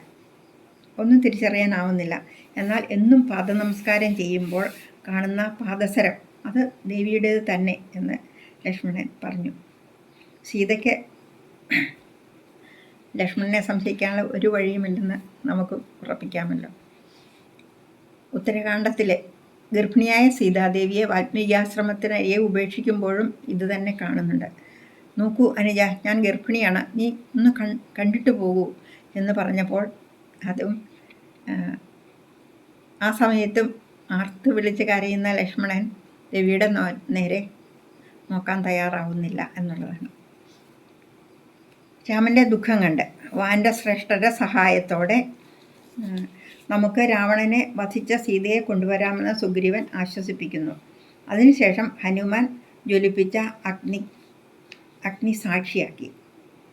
ഒന്നും തിരിച്ചറിയാനാവുന്നില്ല. എന്നാൽ എന്നും പാദനമസ്കാരം ചെയ്യുമ്പോൾ കാണുന്ന പാദസരം അത് ദേവിയുടേത് തന്നെ എന്ന് ലക്ഷ്മണൻ പറഞ്ഞു. സീതയ്ക്ക് ലക്ഷ്മണനെ സംശയിക്കാനുള്ള ഒരു വഴിയുമില്ലെന്ന് നമുക്ക് ഉറപ്പിക്കാമല്ലോ. ഉത്തരകാണ്ഡത്തിലെ ഗർഭിണിയായ സീതാദേവിയെ വാൽമീകിയാശ്രമത്തിനരികെ ഉപേക്ഷിക്കുമ്പോഴും ഇത് തന്നെ കാണുന്നുണ്ട്. നോക്കൂ അനുജ, ഞാൻ ഗർഭിണിയാണ്, നീ ഒന്ന് കണ്ടിട്ട് പോകൂ എന്ന് പറഞ്ഞപ്പോൾ അതും ആ സമയത്തും ആർത്ത് വിളിച്ച് കരയുന്ന ലക്ഷ്മണൻ ദേവിയുടെ നേരെ നോക്കാൻ തയ്യാറാവുന്നില്ല എന്നുള്ളതാണ്. രാമൻ്റെ ദുഃഖം കണ്ട് വാനരശ്രേഷ്ഠരുടെ സഹായത്തോടെ നമുക്ക് രാവണനെ വധിച്ച സീതയെ കൊണ്ടുവരാമെന്ന് സുഗ്രീവൻ ആശ്വസിപ്പിക്കുന്നു. അതിനുശേഷം ഹനുമാൻ ജ്വലിപ്പിച്ച അഗ്നി സാക്ഷിയാക്കി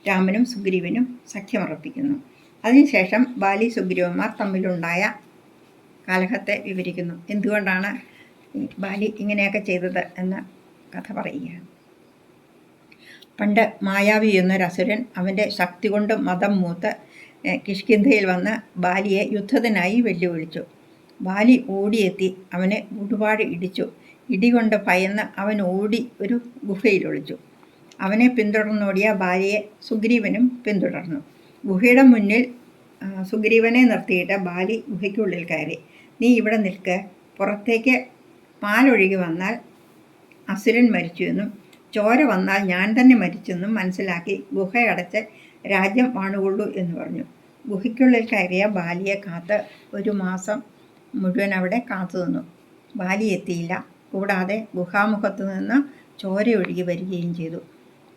രാമനും സുഗ്രീവനും സഖ്യമുറപ്പിക്കുന്നു. അതിനുശേഷം ബാലി സുഗ്രീവന്മാർ തമ്മിലുണ്ടായ കലഹത്തെ വിവരിക്കുന്നു. എന്തുകൊണ്ടാണ് ബാലി ഇങ്ങനെയൊക്കെ ചെയ്തത് എന്ന കഥ പറയുകയാണ്. പണ്ട് മായാവി എന്നൊരസുരൻ അവൻ്റെ ശക്തി കൊണ്ട് മതം മൂത്ത് കിഷ്കിന്ധയിൽ വന്ന് ബാലിയെ യുദ്ധത്തിനായി വെല്ലുവിളിച്ചു. ബാലി ഓടിയെത്തി അവനെ ഒരുപാട് ഇടിച്ചു. ഇടികൊണ്ട് ഭയന്ന് അവൻ ഓടി ഒരു ഗുഹയിലൊളിച്ചു. അവനെ പിന്തുടർന്നോടിയ ബാലിയെ സുഗ്രീവനും പിന്തുടർന്നു. ഗുഹയുടെ മുന്നിൽ സുഗ്രീവനെ നിർത്തിയിട്ട് ബാലി ഗുഹയ്ക്കുള്ളിൽ കയറി. നീ ഇവിടെ നിൽക്ക്, പുറത്തേക്ക് പാലൊഴുകി വന്നാൽ അസുരൻ മരിച്ചുവെന്നും ചോര വന്നാൽ ഞാൻ തന്നെ മരിച്ചെന്നും മനസ്സിലാക്കി ഗുഹയടച്ച് രാജ്യം വാണുകൊള്ളൂ എന്ന് പറഞ്ഞു. ഗുഹയ്ക്കുള്ളിൽ കയറിയ ബാലിയെ കാത്ത് 1 മാസം മുഴുവൻ അവിടെ കാത്തു നിന്നു. ബാലി എത്തിയില്ല. കൂടാതെ ഗുഹാമുഖത്തു നിന്ന് ചോര ഒഴുകി വരികയും ചെയ്തു.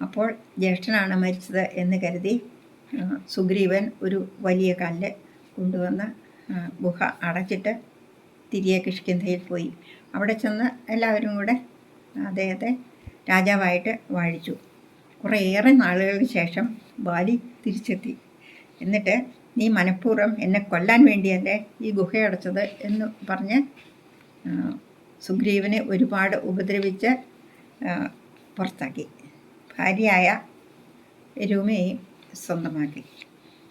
അപ്പോൾ ജ്യേഷ്ഠനാണ് മരിച്ചത് എന്ന് കരുതി സുഗ്രീവൻ ഒരു വലിയ കല്ല് കൊണ്ടുവന്ന് ഗുഹ അടച്ചിട്ട് തിരികെ കിഷ്കിന്ധയിൽ പോയി. അവിടെ ചെന്ന് എല്ലാവരും കൂടെ അദ്ദേഹത്തെ രാജാവായിട്ട് വാഴിച്ചു. കുറേയേറെ നാളുകൾക്ക് ശേഷം ബാലി തിരിച്ചെത്തി. എന്നിട്ട് നീ മനഃപൂർവ്വം എന്നെ കൊല്ലാൻ വേണ്ടിയല്ലേ ഈ ഗുഹയടച്ചത് എന്ന് പറഞ്ഞ് സുഗ്രീവനെ ഒരുപാട് ഉപദ്രവിച്ച് പുറത്താക്കി. ഭാര്യയായ രൂമയെയും സ്വന്തമാക്കി.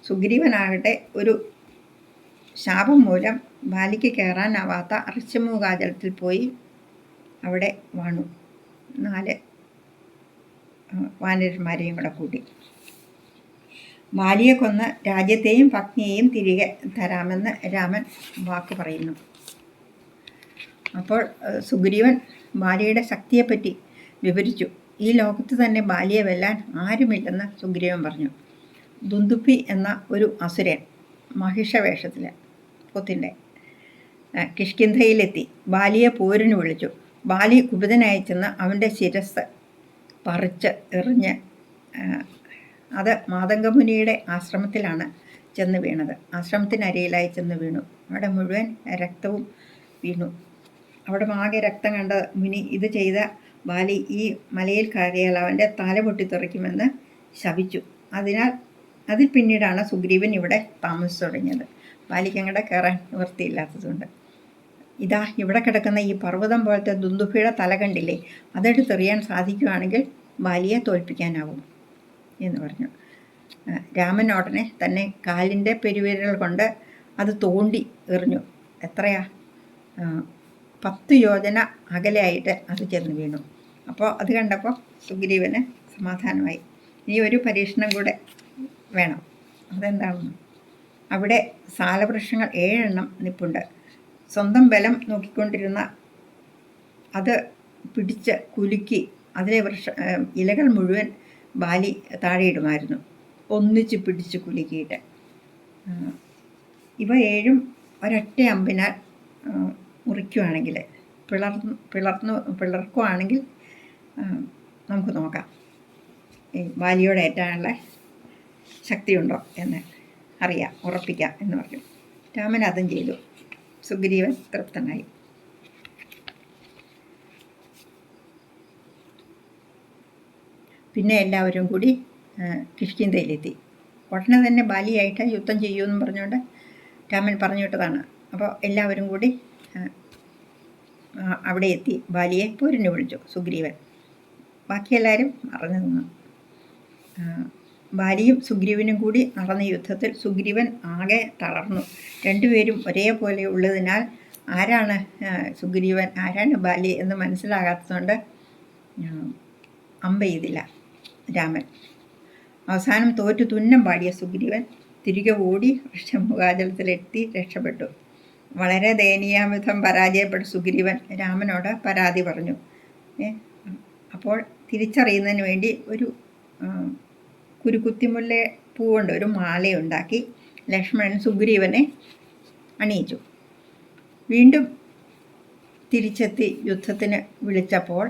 സുഗ്രീവനാകട്ടെ ഒരു ശാപം മൂലം ബാലിക്ക് കയറാനാവാത്ത ഋഷ്യമൂകാചലത്തിൽ പോയി അവിടെ വാണു. 4 വാനരന്മാരെയും കൂടെ കൂട്ടി. ബാലിയെ കൊന്ന് രാജ്യത്തെയും പത്നിയെയും തിരികെ തരാമെന്ന് രാമൻ വാക്ക് പറയുന്നു. അപ്പോൾ സുഗ്രീവൻ ബാലിയുടെ ശക്തിയെപ്പറ്റി വിവരിച്ചു. ഈ ലോകത്ത് തന്നെ ബാലിയെ വെല്ലാൻ ആരുമില്ലെന്ന് സുഗ്രീവൻ പറഞ്ഞു. ദുന്ദുഭി എന്ന ഒരു അസുരൻ മഹിഷവേഷത്തിൽ പോത്തിൻ്റെ കിഷ്കിന്ധയിലെത്തി ബാലിയെ പോരിന് വിളിച്ചു. ബാലി കുപിതനായി ചെന്ന് അവൻ്റെ ശിരസ് പറിച്ച് എറിഞ്ഞ് അത് മാതംഗമുനിയുടെ ആശ്രമത്തിലാണ് ചെന്ന് വീണത്. ആശ്രമത്തിനരിയിലായി ചെന്ന് വീണു. അവിടെ മുഴുവൻ രക്തവും വീണു. അവിടെ ആകെ രക്തം കണ്ട മുനി ഇത് ചെയ്ത ബാലി ഈ മലയിൽ കയറിയാൽ അവൻ്റെ തല പൊട്ടിത്തെറിക്കുമെന്ന് ശപിച്ചു. അതിൽ പിന്നീടാണ് സുഗ്രീവൻ ഇവിടെ താമസിച്ചു തുടങ്ങിയത്. ബാലിക്ക് അങ്ങോട്ട് കയറാൻ നിവൃത്തിയില്ലാത്തതുകൊണ്ട്. ഇതാ ഇവിടെ കിടക്കുന്ന ഈ പർവ്വതം പോലത്തെ ദുന്ദുഭിയുടെ തല കണ്ടില്ലേ, അതെടുത്തെറിയാൻ സാധിക്കുകയാണെങ്കിൽ ബാലിയെ തോൽപ്പിക്കാനാവും എന്ന് പറഞ്ഞു. രാമൻ ഉടനെ തന്നെ കാലിൻ്റെ പെരുവിരൽ കൊണ്ട് അത് തോണ്ടി എറിഞ്ഞു. എത്രയാ, 10 യോജന അകലെയായിട്ട് അത് ചെന്ന് വീണു. അപ്പോൾ അത് കണ്ടപ്പോൾ സുഗ്രീവന് സമാധാനമായി. ഇനി ഒരു പരീക്ഷണം കൂടെ വേണം. അതെന്താണെന്ന്, അവിടെ സാലവൃക്ഷങ്ങൾ 7 എണ്ണം നിൽപ്പുണ്ട്. സ്വന്തം ബലം നോക്കിക്കൊണ്ടിരുന്ന അത് പിടിച്ച് കുലുക്കി അതിലെ ഇലകൾ മുഴുവൻ ബാലി താഴെയിടുമായിരുന്നു, ഒന്നിച്ച് പിടിച്ച് കുലുക്കിയിട്ട്. ഇവ 7ഉം ഒരൊറ്റ അമ്പിനാൽ മുറിക്കുകയാണെങ്കിൽ, പിളർക്കുകയാണെങ്കിൽ നമുക്ക് നോക്കാം ഈ ബാലിയോട് ഏറ്റാനുള്ള ശക്തിയുണ്ടോ എന്ന് അറിയാം, ഉറപ്പിക്കാം എന്ന് പറഞ്ഞു. രാമൻ അതും ചെയ്തു. സുഗ്രീവൻ തൃപ്തനായി. പിന്നെ എല്ലാവരും കൂടി കിഷ്കിന്ധയിലെത്തി. ഉടനെ തന്നെ ബാലിയായിട്ട് യുദ്ധം ചെയ്യുമെന്ന് പറഞ്ഞുകൊണ്ട് രാമൻ പറഞ്ഞു വിട്ടതാണ്. അപ്പോൾ എല്ലാവരും കൂടി അവിടെ എത്തി ബാലിയെ പോരിന് വിളിച്ചു സുഗ്രീവൻ. ബാക്കിയെല്ലാവരും അറിഞ്ഞു നിന്നു. ബാലിയും സുഗ്രീവനും കൂടി നടന്ന യുദ്ധത്തിൽ സുഗ്രീവൻ ആകെ തളർന്നു. രണ്ടുപേരും ഒരേപോലെ ഉള്ളതിനാൽ ആരാണ് സുഗ്രീവൻ ആരാണ് ബാലി എന്ന് മനസ്സിലാകാത്തതുകൊണ്ട് അമ്പ ചെയ്തില്ല രാമൻ. അവസാനം തോറ്റു തുന്നം പാടിയ സുഗ്രീവൻ തിരികെ ഓടി വൃക്ഷമുഖാചലത്തിലെത്തി രക്ഷപ്പെട്ടു. വളരെ ദയനീയവിധം പരാജയപ്പെട്ട സുഗ്രീവൻ രാമനോട് പരാതി പറഞ്ഞു. അപ്പോൾ തിരിച്ചറിയുന്നതിന് വേണ്ടി ഒരു കുരുക്കുത്തിമുല്ല പൂവുകൊണ്ട് ഒരു മാലയുണ്ടാക്കി ലക്ഷ്മണൻ സുഗ്രീവനെ അണിയിച്ചു. വീണ്ടും തിരിച്ചെത്തി യുദ്ധത്തിന് വിളിച്ചപ്പോൾ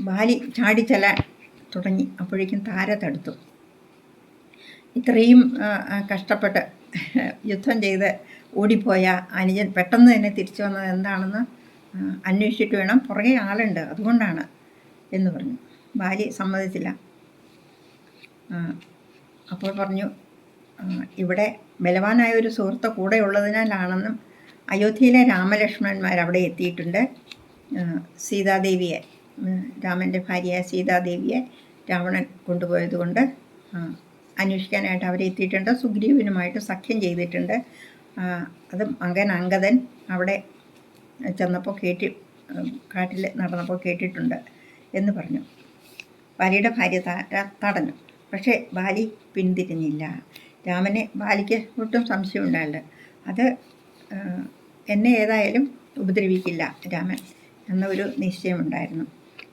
ബാലി ചാടിച്ചെല്ലാൻ തുടങ്ങി. അപ്പോഴേക്കും താര തടുത്തു. ഇത്രയും കഷ്ടപ്പെട്ട് യുദ്ധം ചെയ്ത് ഓടിപ്പോയ അനുജൻ പെട്ടെന്ന് തന്നെ തിരിച്ചു വന്നത് എന്താണെന്ന് അന്വേഷിച്ചിട്ട് വേണം, പുറകെ ആളുണ്ട് അതുകൊണ്ടാണ് എന്ന് പറഞ്ഞു. ബാലി സമ്മതിച്ചില്ല. അപ്പോൾ പറഞ്ഞു, ഇവിടെ ബലവാനായ ഒരു സുഹൃത്ത് കൂടെ ഉള്ളതിനാലാണെന്നും അയോധ്യയിലെ രാമലക്ഷ്മണന്മാർ അവിടെ എത്തിയിട്ടുണ്ട്. സീതാദേവിയെ, രാമൻ്റെ ഭാര്യയായ സീതാദേവിയെ രാവണൻ കൊണ്ടുപോയതുകൊണ്ട് അന്വേഷിക്കാനായിട്ട് അവരെ എത്തിയിട്ടുണ്ട്. സുഗ്രീവനുമായിട്ട് സഖ്യം ചെയ്തിട്ടുണ്ട്. അത് മകൻ അങ്കദൻ അവിടെ ചെന്നപ്പോൾ കാട്ടിൽ നടന്നപ്പോൾ കേട്ടിട്ടുണ്ട് എന്ന് പറഞ്ഞു. ബാലിയുടെ ഭാര്യ തടഞ്ഞു. പക്ഷേ ബാലി പിന്തിരിഞ്ഞില്ല. ബാലിക്ക് ഒട്ടും സംശയം ഉണ്ടായില്ല. അത് എന്നെ ഏതായാലും ഉപദ്രവിക്കില്ല രാമൻ എന്ന ഒരു നിശ്ചയമുണ്ടായിരുന്നു.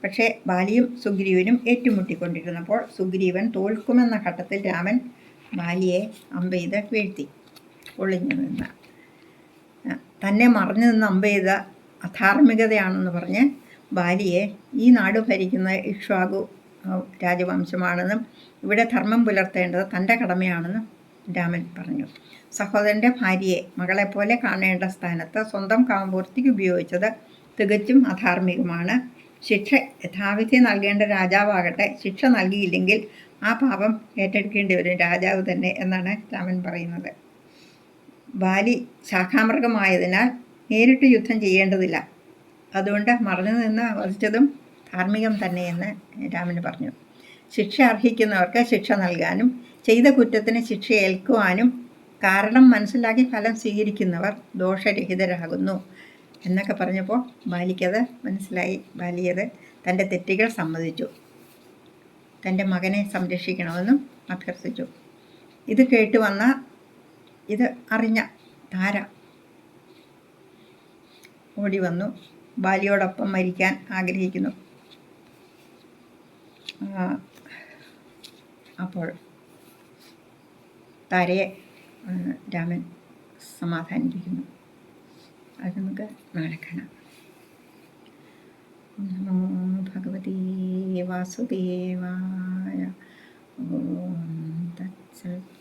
പക്ഷേ ബാലിയും സുഗ്രീവനും ഏറ്റുമുട്ടിക്കൊണ്ടിരുന്നപ്പോൾ സുഗ്രീവൻ തോൽക്കുമെന്ന ഘട്ടത്തിൽ രാമൻ ബാലിയെ അമ്പ ചെയ്ത് വീഴ്ത്തി. ഒളിഞ്ഞു നിന്ന് തന്നെ മറഞ്ഞു നിന്ന് അമ്പ ചെയ്ത അധാർമികതയാണെന്ന് പറഞ്ഞ് ബാലിയെ ഈ നാട് ഭരിക്കുന്ന ഇക്ഷ്വാകു രാജവംശമാണെന്നും ഇവിടെ ധർമ്മം പുലർത്തേണ്ടത് തൻ്റെ കടമയാണെന്നും രാമൻ പറഞ്ഞു. സഹോദരൻ്റെ ഭാര്യയെ മകളെപ്പോലെ കാണേണ്ട സ്ഥാനത്ത് സ്വന്തം കാമപൂർത്തിക്ക് ഉപയോഗിച്ചത് തികച്ചും അധാർമികമാണ്. ശിക്ഷ യഥാവിധി നൽകേണ്ട രാജാവാകട്ടെ ശിക്ഷ നൽകിയില്ലെങ്കിൽ ആ പാപം ഏറ്റെടുക്കേണ്ടി വരും രാജാവ് തന്നെ എന്നാണ് രാമൻ പറയുന്നത്. ബാലി ശാഖാമൃഗമായതിനാൽ നേരിട്ട് യുദ്ധം ചെയ്യേണ്ടതില്ല. അതുകൊണ്ട് മറഞ്ഞു നിന്ന് വധിച്ചതും ധാർമ്മികം തന്നെയെന്ന് രാമൻ പറഞ്ഞു. ശിക്ഷ അർഹിക്കുന്നവർക്ക് ശിക്ഷ നൽകാനും ചെയ്ത കുറ്റത്തിന് ശിക്ഷ ഏൽക്കുവാനും കാരണം മനസ്സിലാക്കി ഫലം സ്വീകരിക്കുന്നവർ ദോഷരഹിതരാകുന്നു എന്നൊക്കെ പറഞ്ഞപ്പോൾ ബാലിക്കത് മനസ്സിലായി. ബാലിയത് തൻ്റെ തെറ്റുകൾ സമ്മതിച്ചു. തൻ്റെ മകനെ സംരക്ഷിക്കണമെന്നും അഭ്യർത്ഥിച്ചു. ഇത് അറിഞ്ഞ താര ഓടി വന്നു. ബാലിയോടൊപ്പം മരിക്കാൻ ആഗ്രഹിക്കുന്നു. അപ്പോൾ താരയെ രാമൻ സമാധാനിപ്പിക്കുന്നു. അത് നമുക്ക് നാളെ കാണാം. നമോ ഭഗവതേ വാസുദേവായ. ഓം തത്സത്.